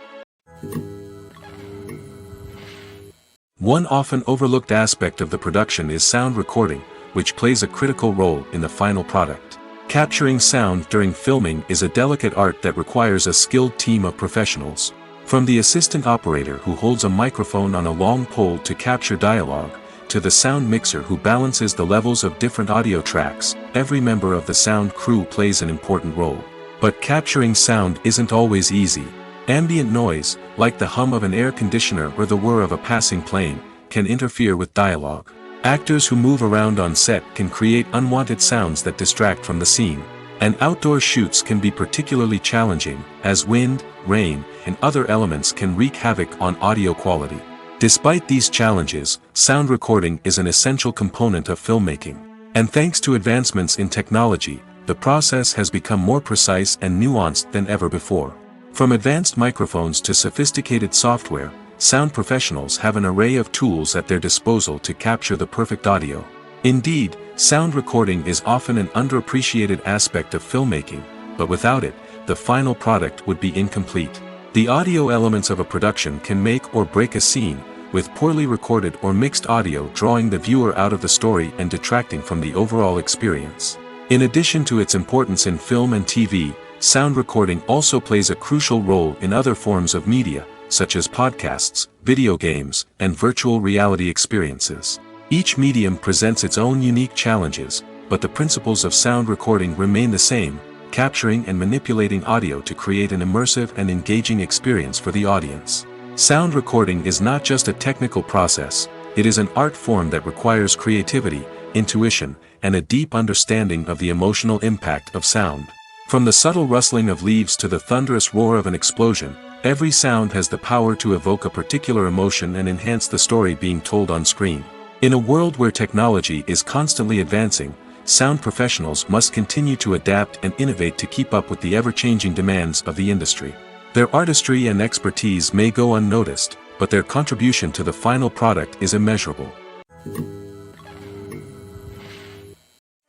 One often overlooked aspect of the production is sound recording, which plays a critical role in the final product. Capturing sound during filming is a delicate art that requires a skilled team of professionals. From the assistant operator who holds a microphone on a long pole to capture dialogue, to the sound mixer who balances the levels of different audio tracks, every member of the sound crew plays an important role. But capturing sound isn't always easy. Ambient noise, like the hum of an air conditioner or the whir of a passing plane, can interfere with dialogue. Actors who move around on set can create unwanted sounds that distract from the scene. And outdoor shoots can be particularly challenging, as wind, rain, and other elements can wreak havoc on audio quality. Despite these challenges, sound recording is an essential component of filmmaking. And thanks to advancements in technology, the process has become more precise and nuanced than ever before. From advanced microphones to sophisticated software, sound professionals have an array of tools at their disposal to capture the perfect audio. Indeed, sound recording is often an underappreciated aspect of filmmaking, but without it, the final product would be incomplete. The audio elements of a production can make or break a scene, with poorly recorded or mixed audio drawing the viewer out of the story and detracting from the overall experience. In addition to its importance in film and TV, sound recording also plays a crucial role in other forms of media, such as podcasts, video games, and virtual reality experiences. Each medium presents its own unique challenges, but the principles of sound recording remain the same, capturing and manipulating audio to create an immersive and engaging experience for the audience. Sound recording is not just a technical process, it is an art form that requires creativity, intuition, and a deep understanding of the emotional impact of sound. From the subtle rustling of leaves to the thunderous roar of an explosion, every sound has the power to evoke a particular emotion and enhance the story being told on screen. In a world where technology is constantly advancing, sound professionals must continue to adapt and innovate to keep up with the ever-changing demands of the industry. Their artistry and expertise may go unnoticed, but their contribution to the final product is immeasurable.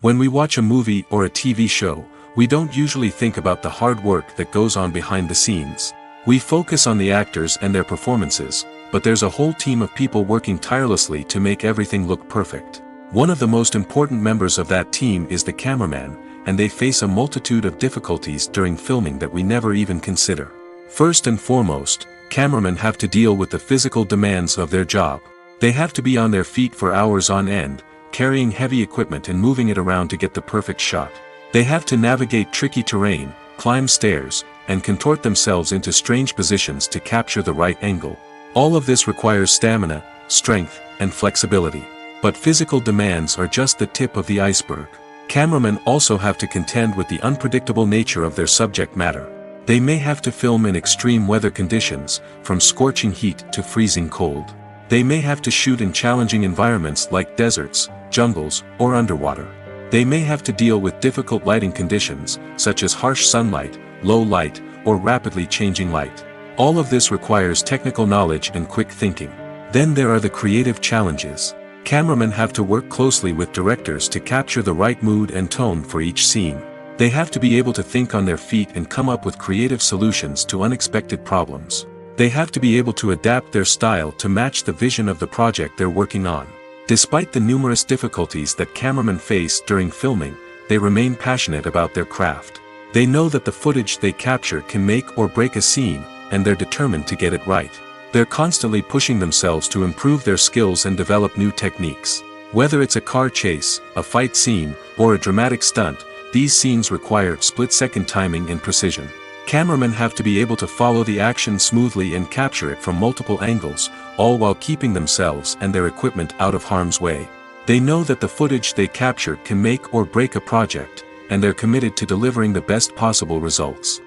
When we watch a movie or a TV show, we don't usually think about the hard work that goes on behind the scenes. We focus on the actors and their performances, but there's a whole team of people working tirelessly to make everything look perfect. One of the most important members of that team is the cameraman, and they face a multitude of difficulties during filming that we never even consider. First and foremost, cameramen have to deal with the physical demands of their job. They have to be on their feet for hours on end, carrying heavy equipment and moving it around to get the perfect shot. They have to navigate tricky terrain, climb stairs, and contort themselves into strange positions to capture the right angle. All of this requires stamina, strength, and flexibility. But physical demands are just the tip of the iceberg. Cameramen also have to contend with the unpredictable nature of their subject matter. They may have to film in extreme weather conditions, from scorching heat to freezing cold. They may have to shoot in challenging environments like deserts, jungles, or underwater. They may have to deal with difficult lighting conditions, such as harsh sunlight, low light, or rapidly changing light. All of this requires technical knowledge and quick thinking. Then there are the creative challenges. Cameramen have to work closely with directors to capture the right mood and tone for each scene. They have to be able to think on their feet and come up with creative solutions to unexpected problems. They have to be able to adapt their style to match the vision of the project they're working on. Despite the numerous difficulties that cameramen face during filming, they remain passionate about their craft. They know that the footage they capture can make or break a scene, and they're determined to get it right. They're constantly pushing themselves to improve their skills and develop new techniques. Whether it's a car chase, a fight scene, or a dramatic stunt, these scenes require split-second timing and precision. Cameramen have to be able to follow the action smoothly and capture it from multiple angles, all while keeping themselves and their equipment out of harm's way. They know that the footage they capture can make or break a project, and they're committed to delivering the best possible results.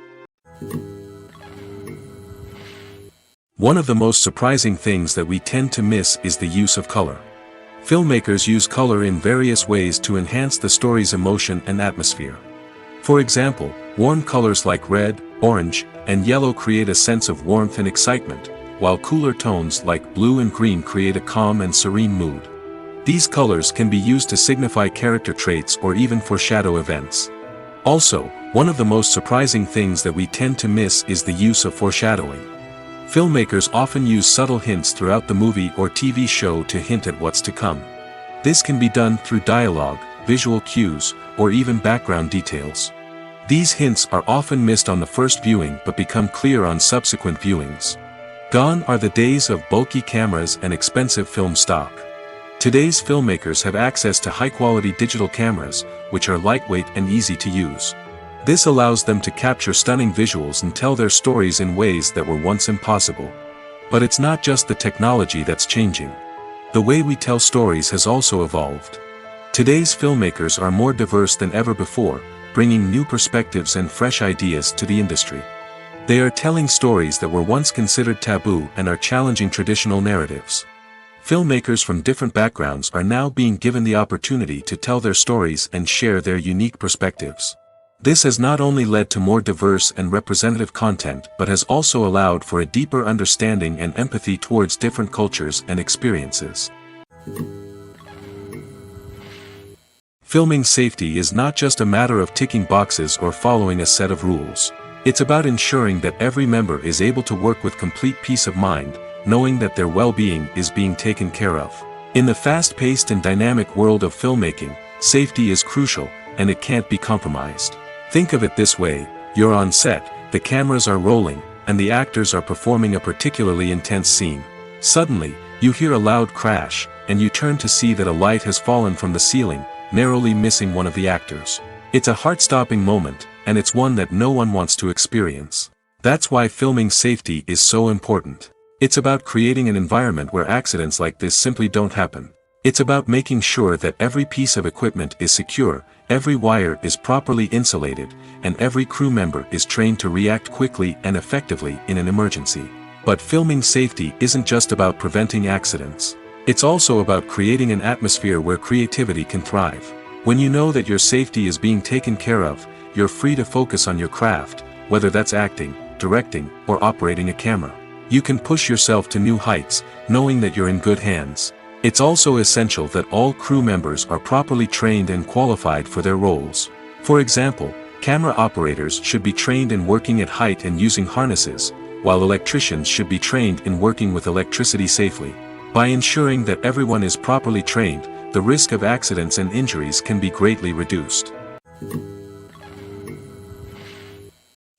One of the most surprising things that we tend to miss is the use of color. Filmmakers use color in various ways to enhance the story's emotion and atmosphere. For example, warm colors like red, orange, and yellow create a sense of warmth and excitement, while cooler tones like blue and green create a calm and serene mood. These colors can be used to signify character traits or even foreshadow events. Also, one of the most surprising things that we tend to miss is the use of foreshadowing. Filmmakers often use subtle hints throughout the movie or TV show to hint at what's to come. This can be done through dialogue, visual cues, or even background details. These hints are often missed on the first viewing but become clear on subsequent viewings. Gone are the days of bulky cameras and expensive film stock. Today's filmmakers have access to high-quality digital cameras, which are lightweight and easy to use. This allows them to capture stunning visuals and tell their stories in ways that were once impossible. But it's not just the technology that's changing. The way we tell stories has also evolved. Today's filmmakers are more diverse than ever before, bringing new perspectives and fresh ideas to the industry. They are telling stories that were once considered taboo and are challenging traditional narratives. Filmmakers from different backgrounds are now being given the opportunity to tell their stories and share their unique perspectives. This has not only led to more diverse and representative content but has also allowed for a deeper understanding and empathy towards different cultures and experiences. Filming safety is not just a matter of ticking boxes or following a set of rules. It's about ensuring that every member is able to work with complete peace of mind, knowing that their well-being is being taken care of. In the fast-paced and dynamic world of filmmaking, safety is crucial, and it can't be compromised. Think of it this way: you're on set, the cameras are rolling, and the actors are performing a particularly intense scene. Suddenly, you hear a loud crash, and you turn to see that a light has fallen from the ceiling, narrowly missing one of the actors. It's a heart-stopping moment, and it's one that no one wants to experience. That's why filming safety is so important. It's about creating an environment where accidents like this simply don't happen. It's about making sure that every piece of equipment is secure, every wire is properly insulated, and every crew member is trained to react quickly and effectively in an emergency. But filming safety isn't just about preventing accidents. It's also about creating an atmosphere where creativity can thrive. When you know that your safety is being taken care of, you're free to focus on your craft, whether that's acting, directing, or operating a camera. You can push yourself to new heights, knowing that you're in good hands. It's also essential that all crew members are properly trained and qualified for their roles. For example, camera operators should be trained in working at height and using harnesses, while electricians should be trained in working with electricity safely. By ensuring that everyone is properly trained, the risk of accidents and injuries can be greatly reduced.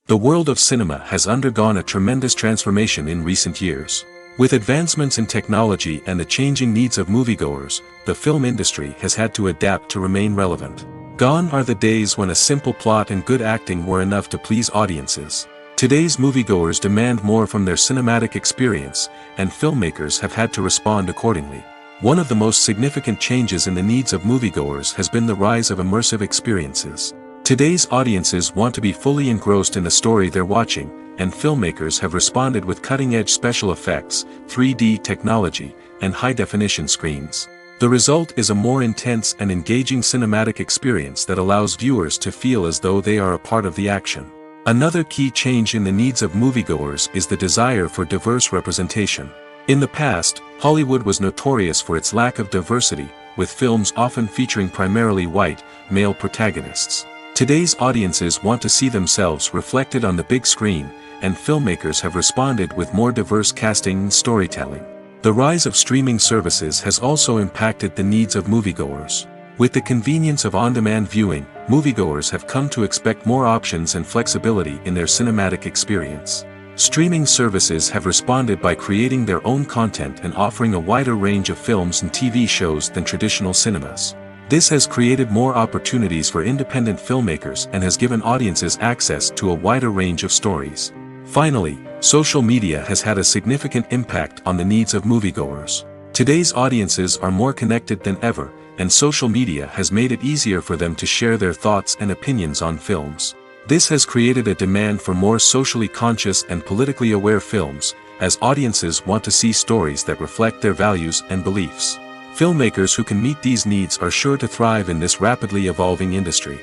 The world of cinema has undergone a tremendous transformation in recent years. With advancements in technology and the changing needs of moviegoers, the film industry has had to adapt to remain relevant. Gone are the days when a simple plot and good acting were enough to please audiences. Today's moviegoers demand more from their cinematic experience, and filmmakers have had to respond accordingly. One of the most significant changes in the needs of moviegoers has been the rise of immersive experiences. Today's audiences want to be fully engrossed in the story they're watching, and filmmakers have responded with cutting-edge special effects, 3D technology, and high-definition screens. The result is a more intense and engaging cinematic experience that allows viewers to feel as though they are a part of the action. Another key change in the needs of moviegoers is the desire for diverse representation. In the past, Hollywood was notorious for its lack of diversity, with films often featuring primarily white, male protagonists. Today's audiences want to see themselves reflected on the big screen, and filmmakers have responded with more diverse casting and storytelling. The rise of streaming services has also impacted the needs of moviegoers. With the convenience of on-demand viewing, moviegoers have come to expect more options and flexibility in their cinematic experience. Streaming services have responded by creating their own content and offering a wider range of films and TV shows than traditional cinemas. This has created more opportunities for independent filmmakers and has given audiences access to a wider range of stories. Finally, social media has had a significant impact on the needs of moviegoers. Today's audiences are more connected than ever, and social media has made it easier for them to share their thoughts and opinions on films. This has created a demand for more socially conscious and politically aware films, as audiences want to see stories that reflect their values and beliefs. Filmmakers who can meet these needs are sure to thrive in this rapidly evolving industry.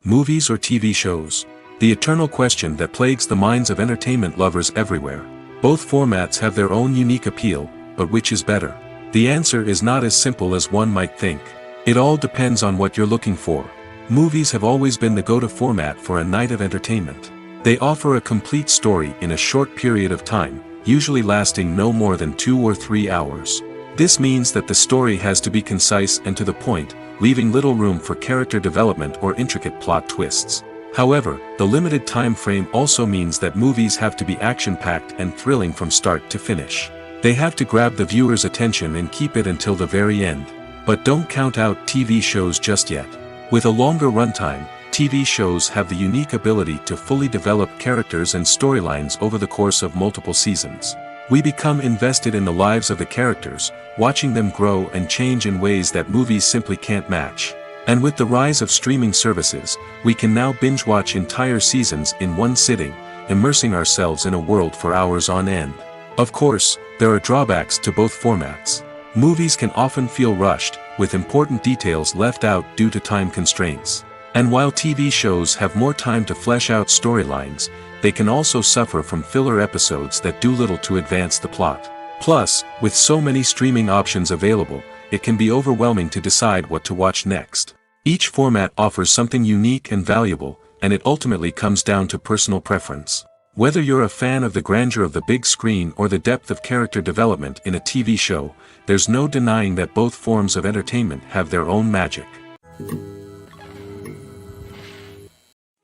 Movies or TV shows? The eternal question that plagues the minds of entertainment lovers everywhere. Both formats have their own unique appeal, but which is better? The answer is not as simple as one might think. It all depends on what you're looking for. Movies have always been the go-to format for a night of entertainment. They offer a complete story in a short period of time, usually lasting no more than 2 or 3 hours. This means that the story has to be concise and to the point, leaving little room for character development or intricate plot twists. However, the limited time frame also means that movies have to be action-packed and thrilling from start to finish. They have to grab the viewer's attention and keep it until the very end. But don't count out TV shows just yet. With a longer runtime, TV shows have the unique ability to fully develop characters and storylines over the course of multiple seasons. We become invested in the lives of the characters, watching them grow and change in ways that movies simply can't match. And with the rise of streaming services, we can now binge-watch entire seasons in one sitting, immersing ourselves in a world for hours on end. Of course, there are drawbacks to both formats. Movies can often feel rushed, with important details left out due to time constraints. And while TV shows have more time to flesh out storylines, they can also suffer from filler episodes that do little to advance the plot. Plus, with so many streaming options available, it can be overwhelming to decide what to watch next. Each format offers something unique and valuable, and it ultimately comes down to personal preference. Whether you're a fan of the grandeur of the big screen or the depth of character development in a TV show, there's no denying that both forms of entertainment have their own magic.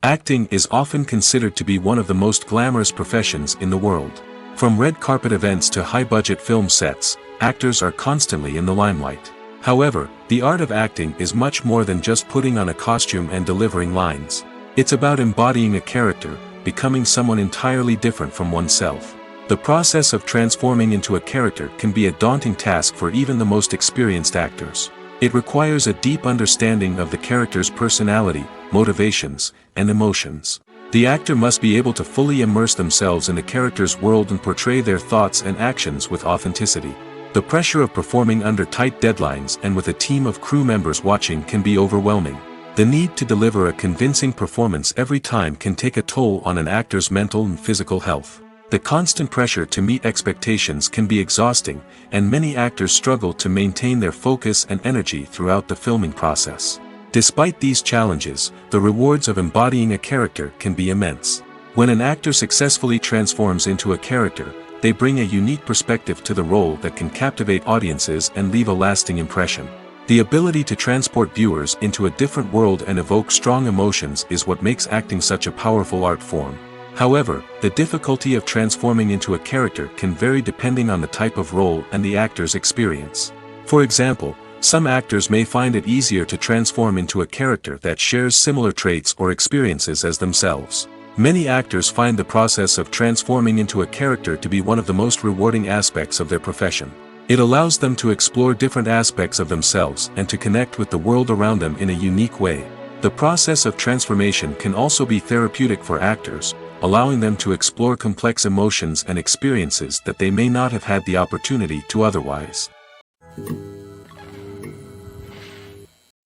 Acting is often considered to be one of the most glamorous professions in the world. From red carpet events to high-budget film sets, actors are constantly in the limelight. However, the art of acting is much more than just putting on a costume and delivering lines. It's about embodying a character, becoming someone entirely different from oneself. The process of transforming into a character can be a daunting task for even the most experienced actors. It requires a deep understanding of the character's personality, motivations, and emotions. The actor must be able to fully immerse themselves in the character's world and portray their thoughts and actions with authenticity. The pressure of performing under tight deadlines and with a team of crew members watching can be overwhelming. The need to deliver a convincing performance every time can take a toll on an actor's mental and physical health. The constant pressure to meet expectations can be exhausting, and many actors struggle to maintain their focus and energy throughout the filming process. Despite these challenges, the rewards of embodying a character can be immense. When an actor successfully transforms into a character, they bring a unique perspective to the role that can captivate audiences and leave a lasting impression. The ability to transport viewers into a different world and evoke strong emotions is what makes acting such a powerful art form. However, the difficulty of transforming into a character can vary depending on the type of role and the actor's experience. For example, some actors may find it easier to transform into a character that shares similar traits or experiences as themselves. Many actors find the process of transforming into a character to be one of the most rewarding aspects of their profession. It allows them to explore different aspects of themselves and to connect with the world around them in a unique way. The process of transformation can also be therapeutic for actors, allowing them to explore complex emotions and experiences that they may not have had the opportunity to otherwise.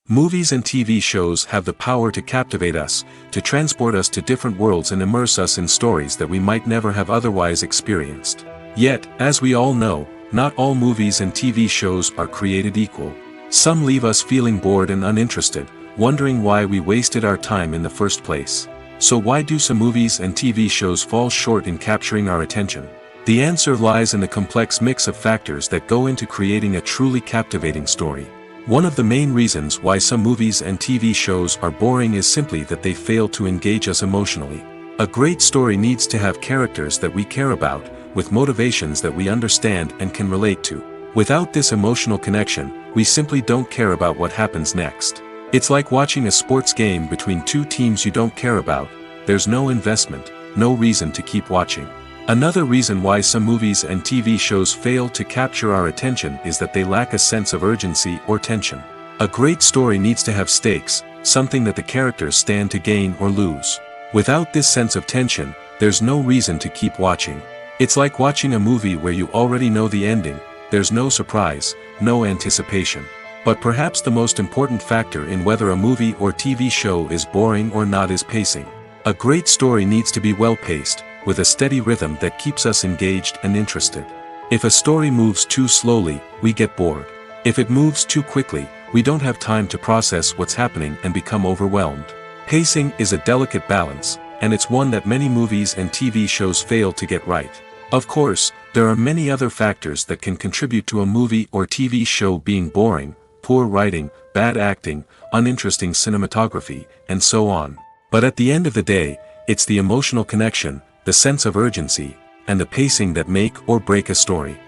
Movies and TV shows have the power to captivate us, to transport us to different worlds and immerse us in stories that we might never have otherwise experienced. Yet, as we all know, not all movies and TV shows are created equal. Some leave us feeling bored and uninterested, wondering why we wasted our time in the first place. So why do some movies and TV shows fall short in capturing our attention? The answer lies in the complex mix of factors that go into creating a truly captivating story. One of the main reasons why some movies and TV shows are boring is simply that they fail to engage us emotionally. A great story needs to have characters that we care about, with motivations that we understand and can relate to. Without this emotional connection, we simply don't care about what happens next. It's like watching a sports game between two teams you don't care about. There's no investment, no reason to keep watching. Another reason why some movies and TV shows fail to capture our attention is that they lack a sense of urgency or tension. A great story needs to have stakes, something that the characters stand to gain or lose. Without this sense of tension, there's no reason to keep watching. It's like watching a movie where you already know the ending. There's no surprise, no anticipation. But perhaps the most important factor in whether a movie or TV show is boring or not is pacing. A great story needs to be well-paced, with a steady rhythm that keeps us engaged and interested. If a story moves too slowly, we get bored. If it moves too quickly, we don't have time to process what's happening and become overwhelmed. Pacing is a delicate balance, and it's one that many movies and TV shows fail to get right. Of course, there are many other factors that can contribute to a movie or TV show being boring: poor writing, bad acting, uninteresting cinematography, and so on. But at the end of the day, it's the emotional connection, the sense of urgency, and the pacing that make or break a story.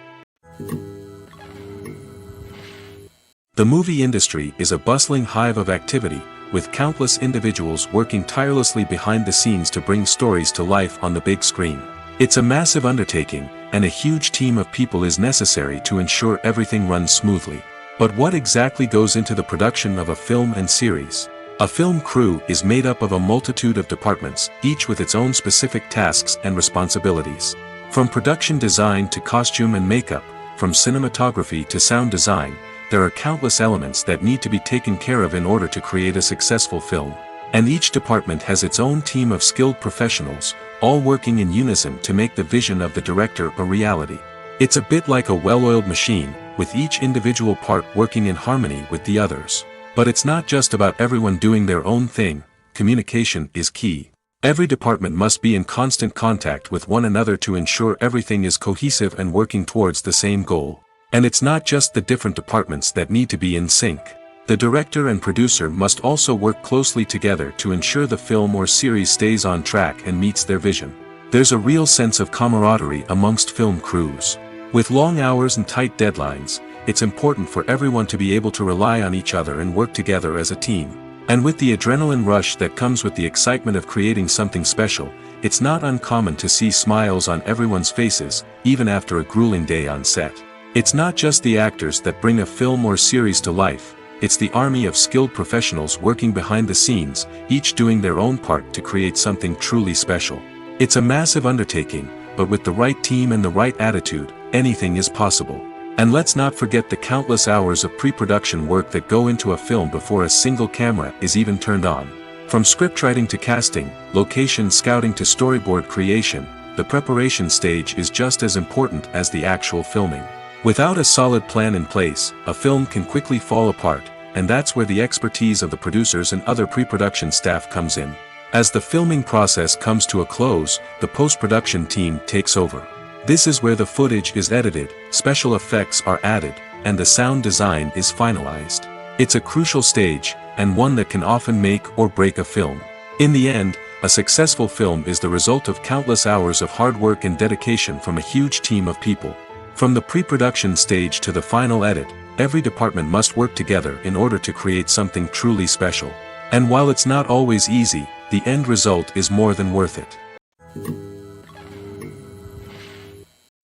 The movie industry is a bustling hive of activity, with countless individuals working tirelessly behind the scenes to bring stories to life on the big screen. It's a massive undertaking, and a huge team of people is necessary to ensure everything runs smoothly. But what exactly goes into the production of a film and series? A film crew is made up of a multitude of departments, each with its own specific tasks and responsibilities. From production design to costume and makeup, from cinematography to sound design, there are countless elements that need to be taken care of in order to create a successful film. And each department has its own team of skilled professionals, all working in unison to make the vision of the director a reality. It's a bit like a well-oiled machine, with each individual part working in harmony with the others. But it's not just about everyone doing their own thing. Communication is key. Every department must be in constant contact with one another to ensure everything is cohesive and working towards the same goal. And it's not just the different departments that need to be in sync. The director and producer must also work closely together to ensure the film or series stays on track and meets their vision. There's a real sense of camaraderie amongst film crews. With long hours and tight deadlines, it's important for everyone to be able to rely on each other and work together as a team. And with the adrenaline rush that comes with the excitement of creating something special, it's not uncommon to see smiles on everyone's faces, even after a grueling day on set. It's not just the actors that bring a film or series to life, it's the army of skilled professionals working behind the scenes, each doing their own part to create something truly special. It's a massive undertaking, but with the right team and the right attitude, anything is possible. And let's not forget the countless hours of pre-production work that go into a film before a single camera is even turned on. From scriptwriting to casting, location scouting to storyboard creation, the preparation stage is just as important as the actual filming. Without a solid plan in place, a film can quickly fall apart, and that's where the expertise of the producers and other pre-production staff comes in. As the filming process comes to a close, the post-production team takes over. This is where the footage is edited, special effects are added, and the sound design is finalized. It's a crucial stage, and one that can often make or break a film. In the end, a successful film is the result of countless hours of hard work and dedication from a huge team of people. From the pre-production stage to the final edit, every department must work together in order to create something truly special. And while it's not always easy, the end result is more than worth it.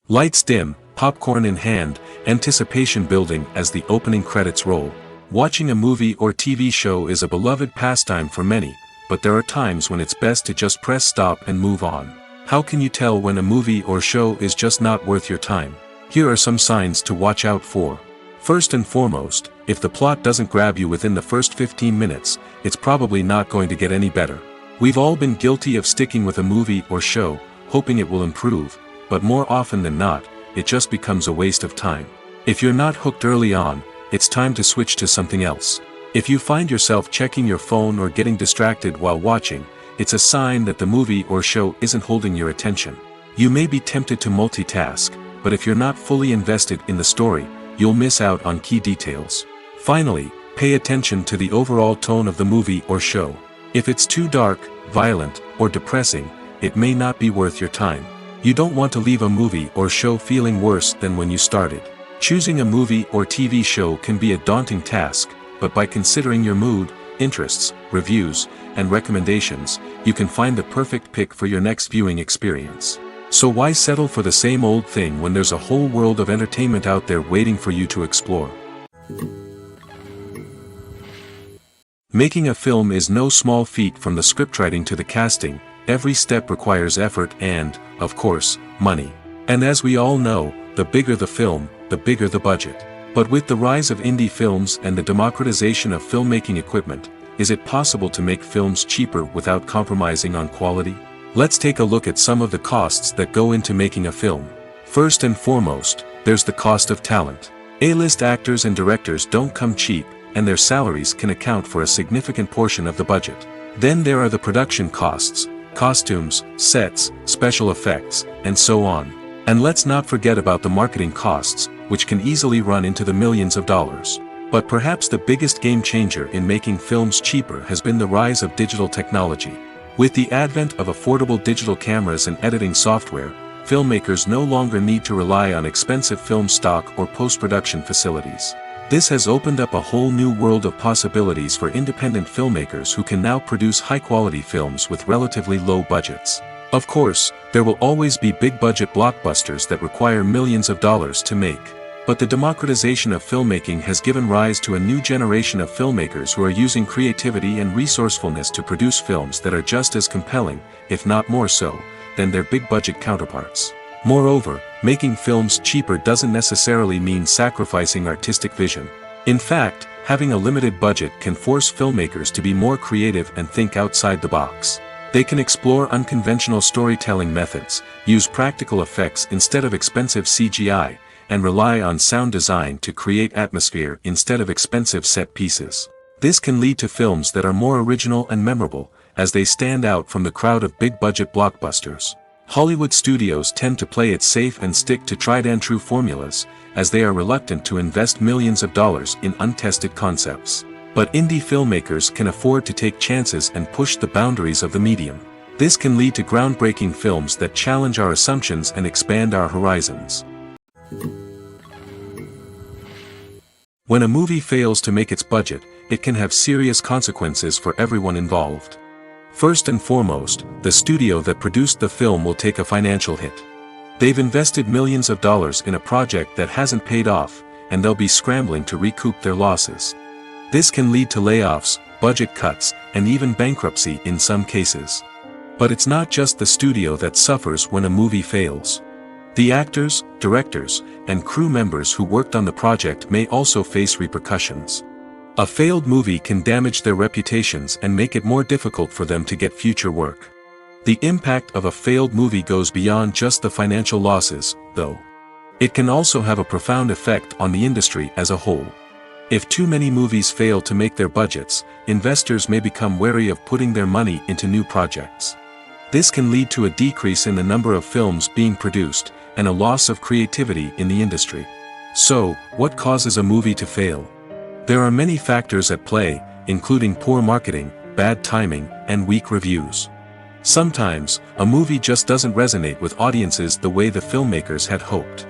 Lights dim, popcorn in hand, anticipation building as the opening credits roll. Watching a movie or TV show is a beloved pastime for many, but there are times when it's best to just press stop and move on. How can you tell when a movie or show is just not worth your time? Here are some signs to watch out for. First and foremost, if the plot doesn't grab you within the first 15 minutes, it's probably not going to get any better. We've all been guilty of sticking with a movie or show, hoping it will improve, but more often than not, it just becomes a waste of time. If you're not hooked early on, it's time to switch to something else. If you find yourself checking your phone or getting distracted while watching, it's a sign that the movie or show isn't holding your attention. You may be tempted to multitask, but if you're not fully invested in the story, you'll miss out on key details. Finally, pay attention to the overall tone of the movie or show. If it's too dark, violent, or depressing, it may not be worth your time. You don't want to leave a movie or show feeling worse than when you started. Choosing a movie or TV show can be a daunting task, but by considering your mood, interests, reviews, and recommendations, you can find the perfect pick for your next viewing experience. So why settle for the same old thing when there's a whole world of entertainment out there waiting for you to explore? Making a film is no small feat. From the scriptwriting to the casting, every step requires effort and, of course, money. And as we all know, the bigger the film, the bigger the budget. But with the rise of indie films and the democratization of filmmaking equipment, is it possible to make films cheaper without compromising on quality? Let's take a look at some of the costs that go into making a film. First and foremost, there's the cost of talent. A-list actors and directors don't come cheap, and their salaries can account for a significant portion of the budget. Then there are the production costs, costumes, sets, special effects, and so on. And let's not forget about the marketing costs, which can easily run into the millions of dollars. But perhaps the biggest game changer in making films cheaper has been the rise of digital technology. With the advent of affordable digital cameras and editing software, filmmakers no longer need to rely on expensive film stock or post-production facilities. This has opened up a whole new world of possibilities for independent filmmakers who can now produce high-quality films with relatively low budgets. Of course, there will always be big-budget blockbusters that require millions of dollars to make. But the democratization of filmmaking has given rise to a new generation of filmmakers who are using creativity and resourcefulness to produce films that are just as compelling, if not more so, than their big-budget counterparts. Moreover, making films cheaper doesn't necessarily mean sacrificing artistic vision. In fact, having a limited budget can force filmmakers to be more creative and think outside the box. They can explore unconventional storytelling methods, use practical effects instead of expensive CGI, and rely on sound design to create atmosphere instead of expensive set pieces. This can lead to films that are more original and memorable, as they stand out from the crowd of big-budget blockbusters. Hollywood studios tend to play it safe and stick to tried-and-true formulas, as they are reluctant to invest millions of dollars in untested concepts. But indie filmmakers can afford to take chances and push the boundaries of the medium. This can lead to groundbreaking films that challenge our assumptions and expand our horizons. When a movie fails to make its budget, it can have serious consequences for everyone involved. First and foremost, the studio that produced the film will take a financial hit. They've invested millions of dollars in a project that hasn't paid off, and they'll be scrambling to recoup their losses. This can lead to layoffs, budget cuts, and even bankruptcy in some cases. But it's not just the studio that suffers when a movie fails. The actors, directors, and crew members who worked on the project may also face repercussions. A failed movie can damage their reputations and make it more difficult for them to get future work. The impact of a failed movie goes beyond just the financial losses, though. It can also have a profound effect on the industry as a whole. If too many movies fail to make their budgets, investors may become wary of putting their money into new projects. This can lead to a decrease in the number of films being produced, and a loss of creativity in the industry. So, what causes a movie to fail? There are many factors at play, including poor marketing, bad timing, and weak reviews. Sometimes, a movie just doesn't resonate with audiences the way the filmmakers had hoped.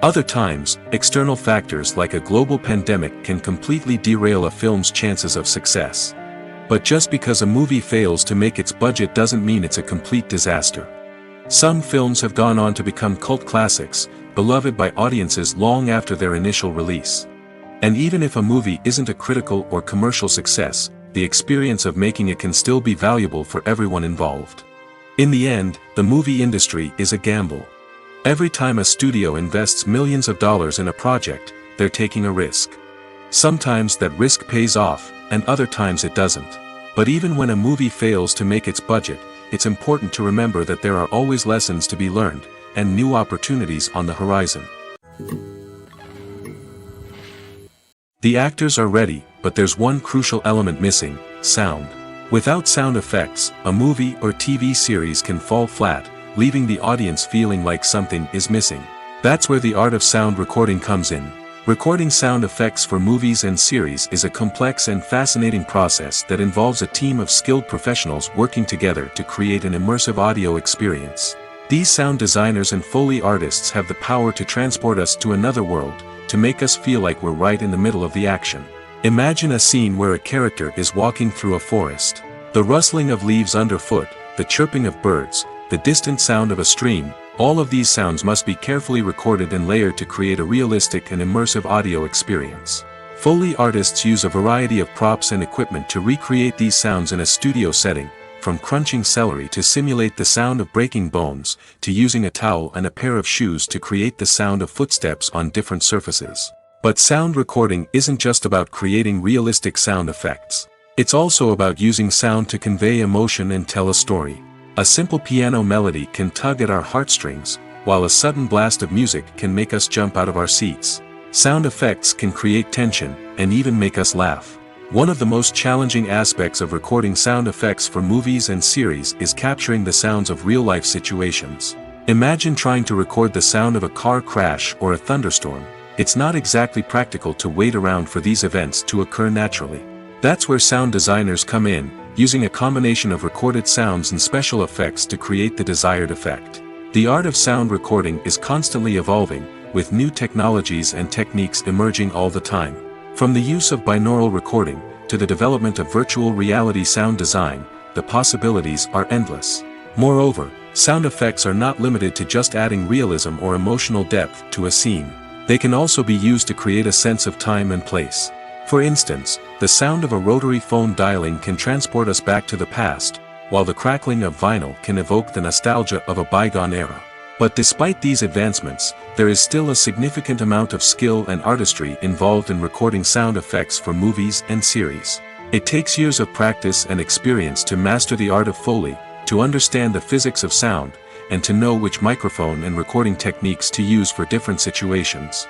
Other times, external factors like a global pandemic can completely derail a film's chances of success. But just because a movie fails to make its budget doesn't mean it's a complete disaster. Some films have gone on to become cult classics, beloved by audiences long after their initial release. And even if a movie isn't a critical or commercial success, the experience of making it can still be valuable for everyone involved. In the end, the movie industry is a gamble. Every time a studio invests millions of dollars in a project, they're taking a risk. Sometimes that risk pays off, and other times it doesn't. But even when a movie fails to make its budget, it's important to remember that there are always lessons to be learned, and new opportunities on the horizon. The actors are ready, but there's one crucial element missing: sound. Without sound effects, a movie or TV series can fall flat, leaving the audience feeling like something is missing. That's where the art of sound recording comes in. Recording sound effects for movies and series is a complex and fascinating process that involves a team of skilled professionals working together to create an immersive audio experience. These sound designers and Foley artists have the power to transport us to another world, to make us feel like we're right in the middle of the action. Imagine a scene where a character is walking through a forest. The rustling of leaves underfoot, the chirping of birds, the distant sound of a stream, all of these sounds must be carefully recorded and layered to create a realistic and immersive audio experience. Foley artists use a variety of props and equipment to recreate these sounds in a studio setting, from crunching celery to simulate the sound of breaking bones, to using a towel and a pair of shoes to create the sound of footsteps on different surfaces. But sound recording isn't just about creating realistic sound effects. It's also about using sound to convey emotion and tell a story. A simple piano melody can tug at our heartstrings, while a sudden blast of music can make us jump out of our seats. Sound effects can create tension, and even make us laugh. One of the most challenging aspects of recording sound effects for movies and series is capturing the sounds of real-life situations. Imagine trying to record the sound of a car crash or a thunderstorm. It's not exactly practical to wait around for these events to occur naturally. That's where sound designers come in, using a combination of recorded sounds and special effects to create the desired effect. The art of sound recording is constantly evolving, with new technologies and techniques emerging all the time. From the use of binaural recording, to the development of virtual reality sound design, the possibilities are endless. Moreover, sound effects are not limited to just adding realism or emotional depth to a scene. They can also be used to create a sense of time and place. For instance, the sound of a rotary phone dialing can transport us back to the past, while the crackling of vinyl can evoke the nostalgia of a bygone era. But despite these advancements, there is still a significant amount of skill and artistry involved in recording sound effects for movies and series. It takes years of practice and experience to master the art of Foley, to understand the physics of sound, and to know which microphone and recording techniques to use for different situations.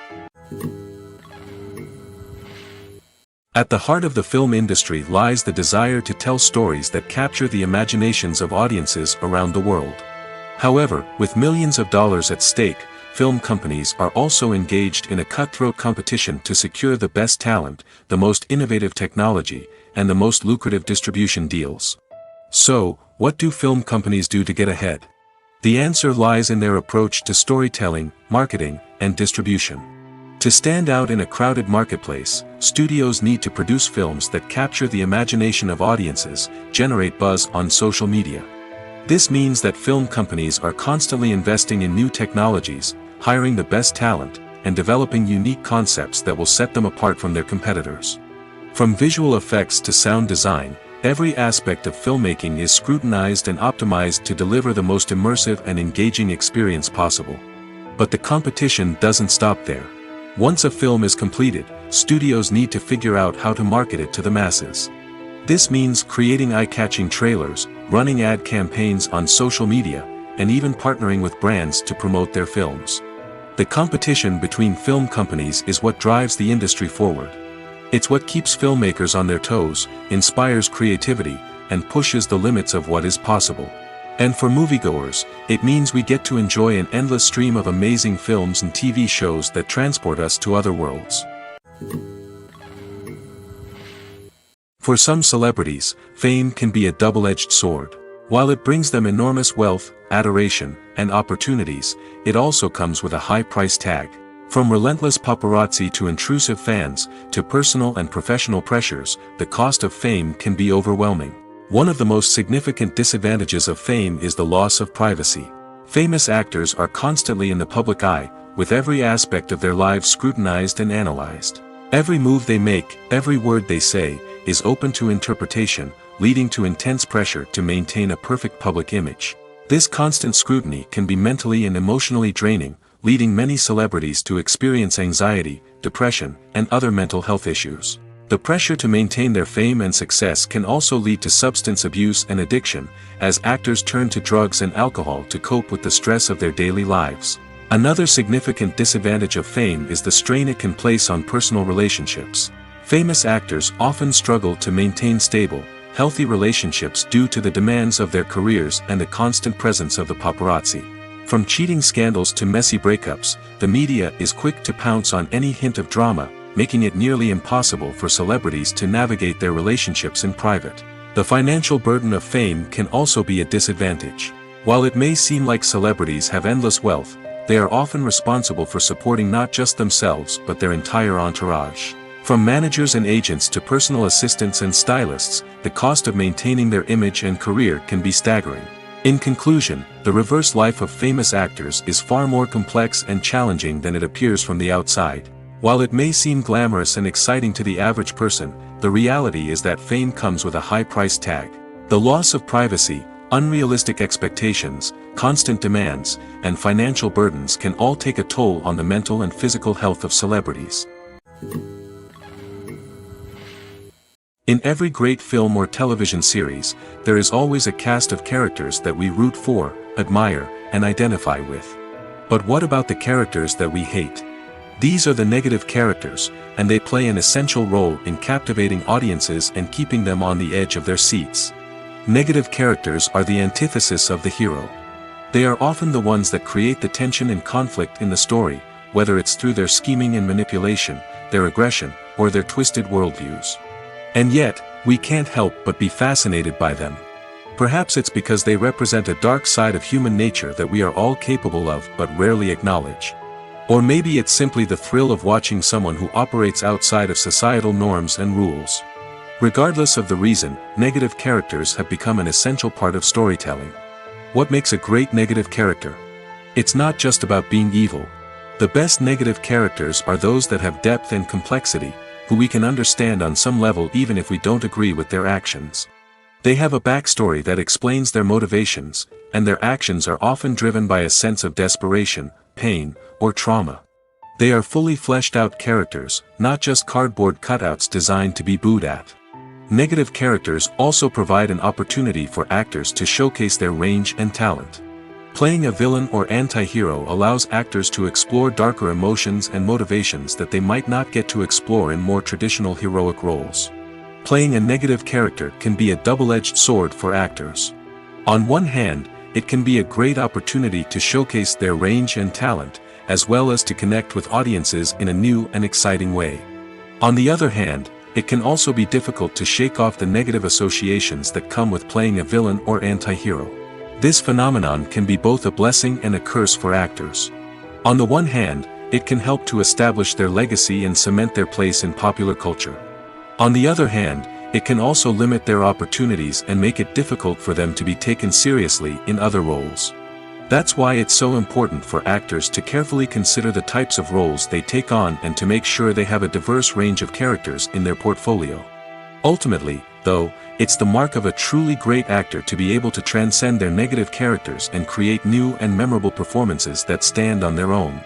At the heart of the film industry lies the desire to tell stories that capture the imaginations of audiences around the world. However, with millions of dollars at stake, film companies are also engaged in a cutthroat competition to secure the best talent, the most innovative technology, and the most lucrative distribution deals. So, what do film companies do to get ahead? The answer lies in their approach to storytelling, marketing, and distribution. To stand out in a crowded marketplace, studios need to produce films that capture the imagination of audiences, generate buzz on social media. This means that film companies are constantly investing in new technologies, hiring the best talent, and developing unique concepts that will set them apart from their competitors. From visual effects to sound design, every aspect of filmmaking is scrutinized and optimized to deliver the most immersive and engaging experience possible. But the competition doesn't stop there. Once a film is completed, studios need to figure out how to market it to the masses. This means creating eye-catching trailers, running ad campaigns on social media, and even partnering with brands to promote their films. The competition between film companies is what drives the industry forward. It's what keeps filmmakers on their toes, inspires creativity, and pushes the limits of what is possible. And for moviegoers, it means we get to enjoy an endless stream of amazing films and TV shows that transport us to other worlds. For some celebrities, fame can be a double-edged sword. While it brings them enormous wealth, adoration, and opportunities, it also comes with a high price tag. From relentless paparazzi to intrusive fans, to personal and professional pressures, the cost of fame can be overwhelming. One of the most significant disadvantages of fame is the loss of privacy. Famous actors are constantly in the public eye, with every aspect of their lives scrutinized and analyzed. Every move they make, every word they say, is open to interpretation, leading to intense pressure to maintain a perfect public image. This constant scrutiny can be mentally and emotionally draining, leading many celebrities to experience anxiety, depression, and other mental health issues. The pressure to maintain their fame and success can also lead to substance abuse and addiction, as actors turn to drugs and alcohol to cope with the stress of their daily lives. Another significant disadvantage of fame is the strain it can place on personal relationships. Famous actors often struggle to maintain stable, healthy relationships due to the demands of their careers and the constant presence of the paparazzi. From cheating scandals to messy breakups, the media is quick to pounce on any hint of drama, making it nearly impossible for celebrities to navigate their relationships in private. The financial burden of fame can also be a disadvantage. While it may seem like celebrities have endless wealth, they are often responsible for supporting not just themselves but their entire entourage. From managers and agents to personal assistants and stylists, the cost of maintaining their image and career can be staggering. In conclusion, the reverse life of famous actors is far more complex and challenging than it appears from the outside. While it may seem glamorous and exciting to the average person, the reality is that fame comes with a high price tag. The loss of privacy, unrealistic expectations, constant demands, and financial burdens can all take a toll on the mental and physical health of celebrities. In every great film or television series, there is always a cast of characters that we root for, admire, and identify with. But what about the characters that we hate? These are the negative characters, and they play an essential role in captivating audiences and keeping them on the edge of their seats. Negative characters are the antithesis of the hero. They are often the ones that create the tension and conflict in the story, whether it's through their scheming and manipulation, their aggression, or their twisted worldviews. And yet, we can't help but be fascinated by them. Perhaps it's because they represent a dark side of human nature that we are all capable of but rarely acknowledge. Or maybe it's simply the thrill of watching someone who operates outside of societal norms and rules. Regardless of the reason, negative characters have become an essential part of storytelling. What makes a great negative character? It's not just about being evil. The best negative characters are those that have depth and complexity, who we can understand on some level even if we don't agree with their actions. They have a backstory that explains their motivations, and their actions are often driven by a sense of desperation, pain, or trauma. They are fully fleshed out characters, not just cardboard cutouts designed to be booed at. Negative characters also provide an opportunity for actors to showcase their range and talent. Playing a villain or anti-hero allows actors to explore darker emotions and motivations that they might not get to explore in more traditional heroic roles. Playing a negative character can be a double-edged sword for actors. On one hand, it can be a great opportunity to showcase their range and talent, as well as to connect with audiences in a new and exciting way. On the other hand, it can also be difficult to shake off the negative associations that come with playing a villain or anti-hero. This phenomenon can be both a blessing and a curse for actors. On the one hand, it can help to establish their legacy and cement their place in popular culture. On the other hand, it can also limit their opportunities and make it difficult for them to be taken seriously in other roles. That's why it's so important for actors to carefully consider the types of roles they take on and to make sure they have a diverse range of characters in their portfolio. Ultimately, though, it's the mark of a truly great actor to be able to transcend their negative characters and create new and memorable performances that stand on their own.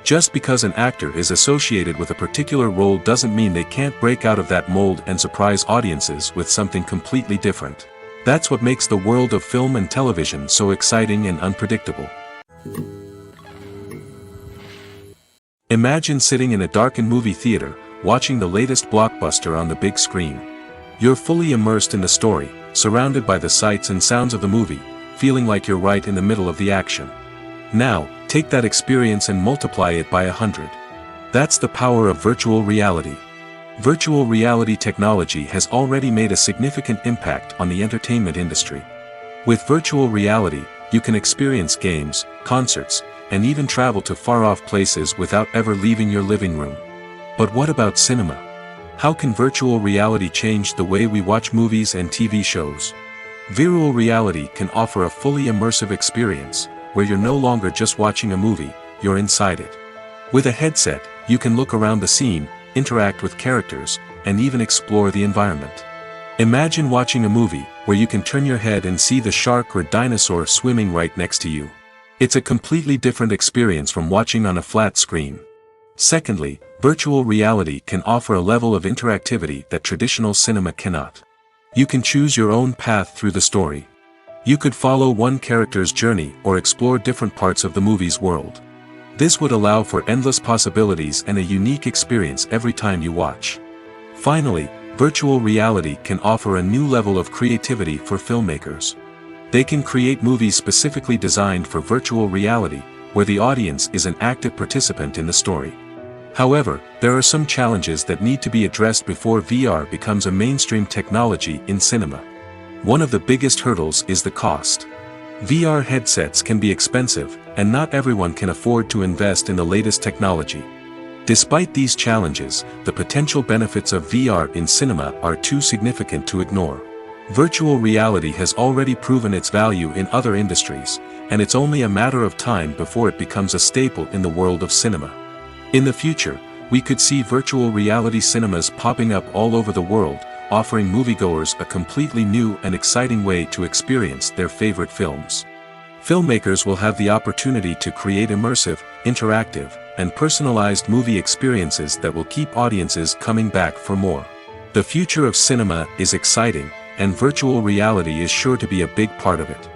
Just because an actor is associated with a particular role doesn't mean they can't break out of that mold and surprise audiences with something completely different. That's what makes the world of film and television so exciting and unpredictable. Imagine sitting in a darkened movie theater, watching the latest blockbuster on the big screen. You're fully immersed in the story, surrounded by the sights and sounds of the movie, feeling like you're right in the middle of the action. Now, take that experience and multiply it by 100. That's the power of virtual reality. Virtual reality technology has already made a significant impact on the entertainment industry. With virtual reality, you can experience games, concerts, and even travel to far-off places without ever leaving your living room. But what about cinema? How can virtual reality change the way we watch movies and TV shows? Virtual reality can offer a fully immersive experience, where you're no longer just watching a movie, you're inside it. With a headset, you can look around the scene, interact with characters, and even explore the environment. Imagine watching a movie, where you can turn your head and see the shark or dinosaur swimming right next to you. It's a completely different experience from watching on a flat screen. Secondly, virtual reality can offer a level of interactivity that traditional cinema cannot. You can choose your own path through the story. You could follow one character's journey or explore different parts of the movie's world. This would allow for endless possibilities and a unique experience every time you watch. Finally, virtual reality can offer a new level of creativity for filmmakers. They can create movies specifically designed for virtual reality, where the audience is an active participant in the story. However, there are some challenges that need to be addressed before VR becomes a mainstream technology in cinema. One of the biggest hurdles is the cost. VR headsets can be expensive, and not everyone can afford to invest in the latest technology. Despite these challenges, the potential benefits of VR in cinema are too significant to ignore. Virtual reality has already proven its value in other industries, and it's only a matter of time before it becomes a staple in the world of cinema. In the future, we could see virtual reality cinemas popping up all over the world, offering moviegoers a completely new and exciting way to experience their favorite films. Filmmakers will have the opportunity to create immersive, interactive, and personalized movie experiences that will keep audiences coming back for more. The future of cinema is exciting, and virtual reality is sure to be a big part of it.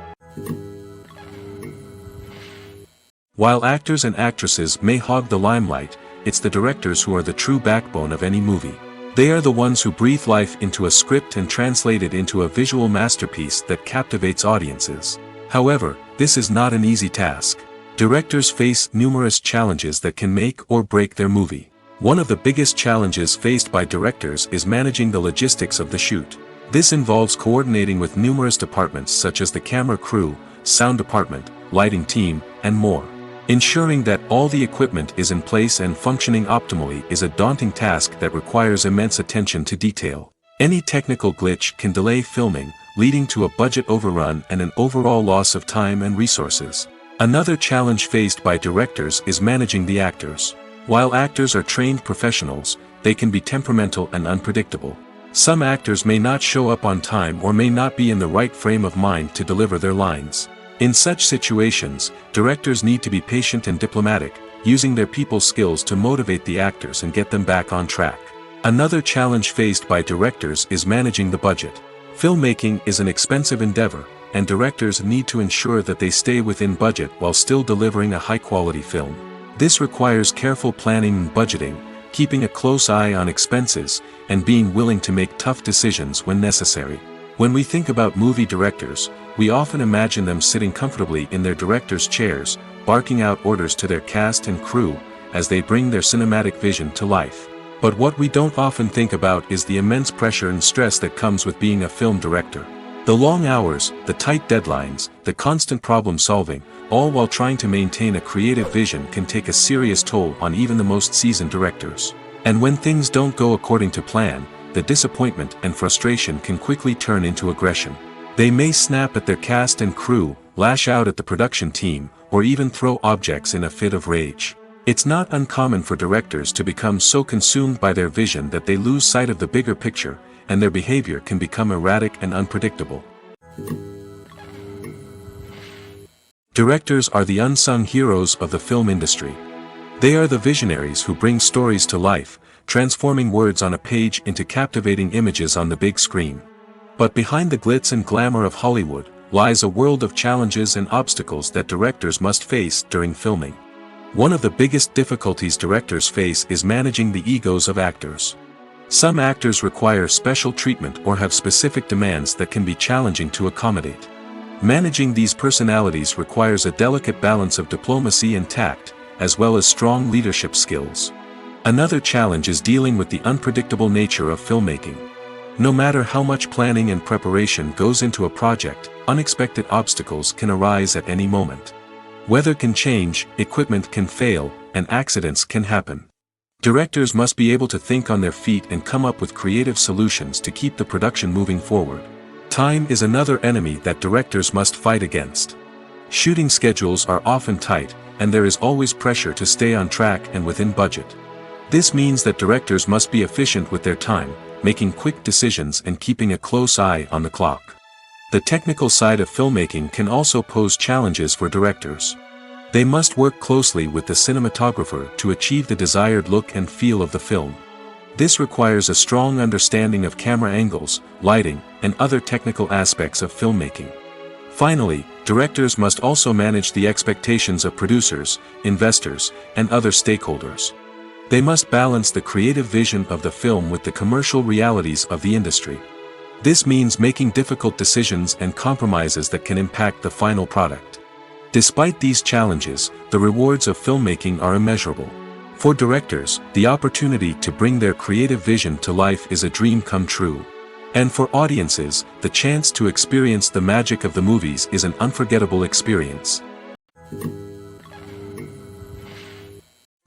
While actors and actresses may hog the limelight, it's the directors who are the true backbone of any movie. They are the ones who breathe life into a script and translate it into a visual masterpiece that captivates audiences. However, this is not an easy task. Directors face numerous challenges that can make or break their movie. One of the biggest challenges faced by directors is managing the logistics of the shoot. This involves coordinating with numerous departments such as the camera crew, sound department, lighting team, and more. Ensuring that all the equipment is in place and functioning optimally is a daunting task that requires immense attention to detail. Any technical glitch can delay filming, leading to a budget overrun and an overall loss of time and resources. Another challenge faced by directors is managing the actors. While actors are trained professionals, they can be temperamental and unpredictable. Some actors may not show up on time or may not be in the right frame of mind to deliver their lines. In such situations, directors need to be patient and diplomatic, using their people skills to motivate the actors and get them back on track. Another challenge faced by directors is managing the budget. Filmmaking is an expensive endeavor, and directors need to ensure that they stay within budget while still delivering a high-quality film. This requires careful planning and budgeting, keeping a close eye on expenses, and being willing to make tough decisions when necessary. When we think about movie directors, we often imagine them sitting comfortably in their director's chairs, barking out orders to their cast and crew, as they bring their cinematic vision to life. But what we don't often think about is the immense pressure and stress that comes with being a film director. The long hours, the tight deadlines, the constant problem solving, all while trying to maintain a creative vision can take a serious toll on even the most seasoned directors. And when things don't go according to plan, the disappointment and frustration can quickly turn into aggression. They may snap at their cast and crew, lash out at the production team, or even throw objects in a fit of rage. It's not uncommon for directors to become so consumed by their vision that they lose sight of the bigger picture, and their behavior can become erratic and unpredictable. Directors are the unsung heroes of the film industry. They are the visionaries who bring stories to life, transforming words on a page into captivating images on the big screen. But behind the glitz and glamour of Hollywood lies a world of challenges and obstacles that directors must face during filming. One of the biggest difficulties directors face is managing the egos of actors. Some actors require special treatment or have specific demands that can be challenging to accommodate. Managing these personalities requires a delicate balance of diplomacy and tact, as well as strong leadership skills. Another challenge is dealing with the unpredictable nature of filmmaking. No matter how much planning and preparation goes into a project, unexpected obstacles can arise at any moment. Weather can change, equipment can fail, and accidents can happen. Directors must be able to think on their feet and come up with creative solutions to keep the production moving forward. Time is another enemy that directors must fight against. Shooting schedules are often tight, and there is always pressure to stay on track and within budget. This means that directors must be efficient with their time, making quick decisions and keeping a close eye on the clock. The technical side of filmmaking can also pose challenges for directors. They must work closely with the cinematographer to achieve the desired look and feel of the film. This requires a strong understanding of camera angles, lighting, and other technical aspects of filmmaking. Finally, directors must also manage the expectations of producers, investors, and other stakeholders. They must balance the creative vision of the film with the commercial realities of the industry. This means making difficult decisions and compromises that can impact the final product. Despite these challenges, the rewards of filmmaking are immeasurable. For directors, the opportunity to bring their creative vision to life is a dream come true. And for audiences, the chance to experience the magic of the movies is an unforgettable experience.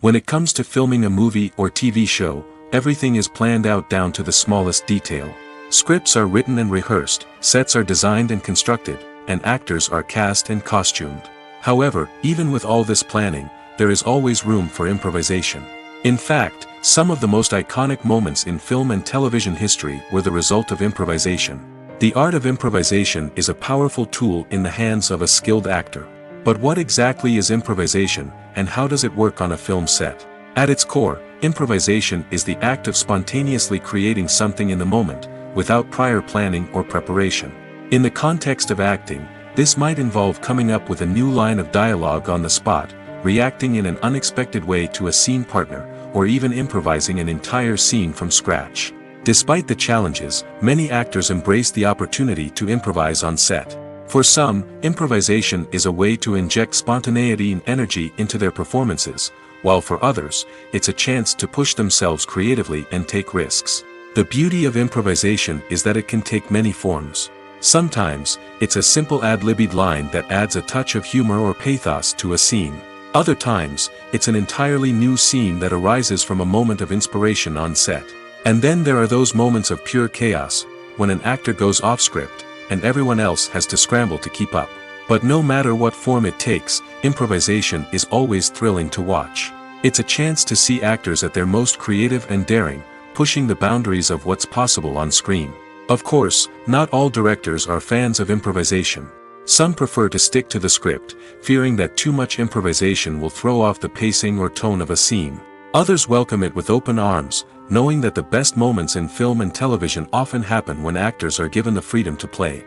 When it comes to filming a movie or TV show, everything is planned out down to the smallest detail. Scripts are written and rehearsed, sets are designed and constructed, and actors are cast and costumed. However, even with all this planning, there is always room for improvisation. In fact, some of the most iconic moments in film and television history were the result of improvisation. The art of improvisation is a powerful tool in the hands of a skilled actor. But what exactly is improvisation, and how does it work on a film set? At its core, improvisation is the act of spontaneously creating something in the moment, without prior planning or preparation. In the context of acting, this might involve coming up with a new line of dialogue on the spot, reacting in an unexpected way to a scene partner, or even improvising an entire scene from scratch. Despite the challenges, many actors embrace the opportunity to improvise on set. For some, improvisation is a way to inject spontaneity and energy into their performances, while for others, it's a chance to push themselves creatively and take risks. The beauty of improvisation is that it can take many forms. Sometimes, it's a simple ad-libbed line that adds a touch of humor or pathos to a scene. Other times, it's an entirely new scene that arises from a moment of inspiration on set. And then there are those moments of pure chaos, when an actor goes off script, and everyone else has to scramble to keep up. But no matter what form it takes, improvisation is always thrilling to watch. It's a chance to see actors at their most creative and daring, pushing the boundaries of what's possible on screen. Of course, not all directors are fans of improvisation. Some prefer to stick to the script, fearing that too much improvisation will throw off the pacing or tone of a scene. Others welcome it with open arms, knowing that the best moments in film and television often happen when actors are given the freedom to play.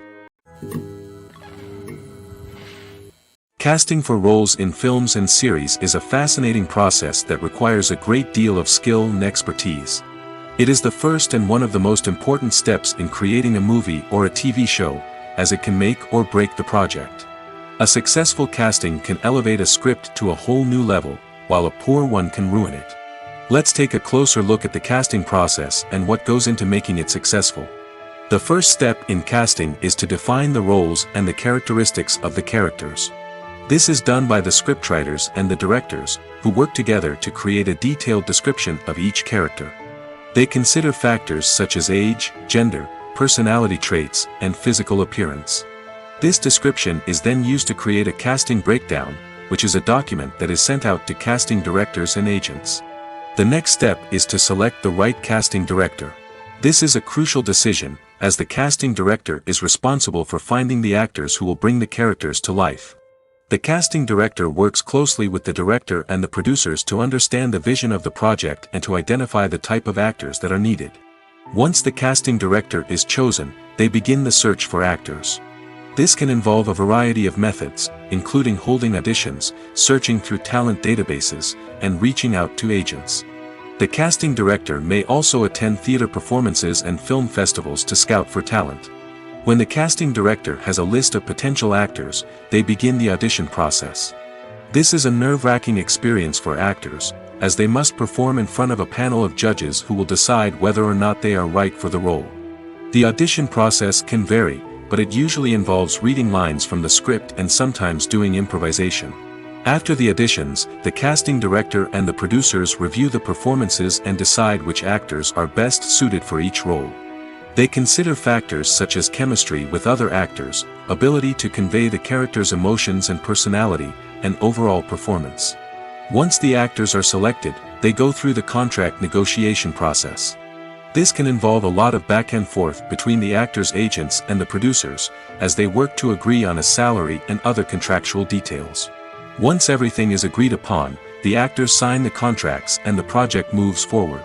Casting for roles in films and series is a fascinating process that requires a great deal of skill and expertise. It is the first and one of the most important steps in creating a movie or a TV show, as it can make or break the project. A successful casting can elevate a script to a whole new level, while a poor one can ruin it. Let's take a closer look at the casting process and what goes into making it successful. The first step in casting is to define the roles and the characteristics of the characters. This is done by the scriptwriters and the directors, who work together to create a detailed description of each character. They consider factors such as age, gender, personality traits, and physical appearance. This description is then used to create a casting breakdown, which is a document that is sent out to casting directors and agents. The next step is to select the right casting director. This is a crucial decision, as the casting director is responsible for finding the actors who will bring the characters to life. The casting director works closely with the director and the producers to understand the vision of the project and to identify the type of actors that are needed. Once the casting director is chosen, they begin the search for actors. This can involve a variety of methods, including holding auditions, searching through talent databases, and reaching out to agents. The casting director may also attend theater performances and film festivals to scout for talent. When the casting director has a list of potential actors, they begin the audition process. This is a nerve-wracking experience for actors, as they must perform in front of a panel of judges who will decide whether or not they are right for the role. The audition process can vary, but it usually involves reading lines from the script and sometimes doing improvisation. After the auditions, the casting director and the producers review the performances and decide which actors are best suited for each role. They consider factors such as chemistry with other actors, ability to convey the character's emotions and personality, and overall performance. Once the actors are selected, they go through the contract negotiation process. This can involve a lot of back and forth between the actors' agents and the producers, as they work to agree on a salary and other contractual details. Once everything is agreed upon, the actors sign the contracts and the project moves forward.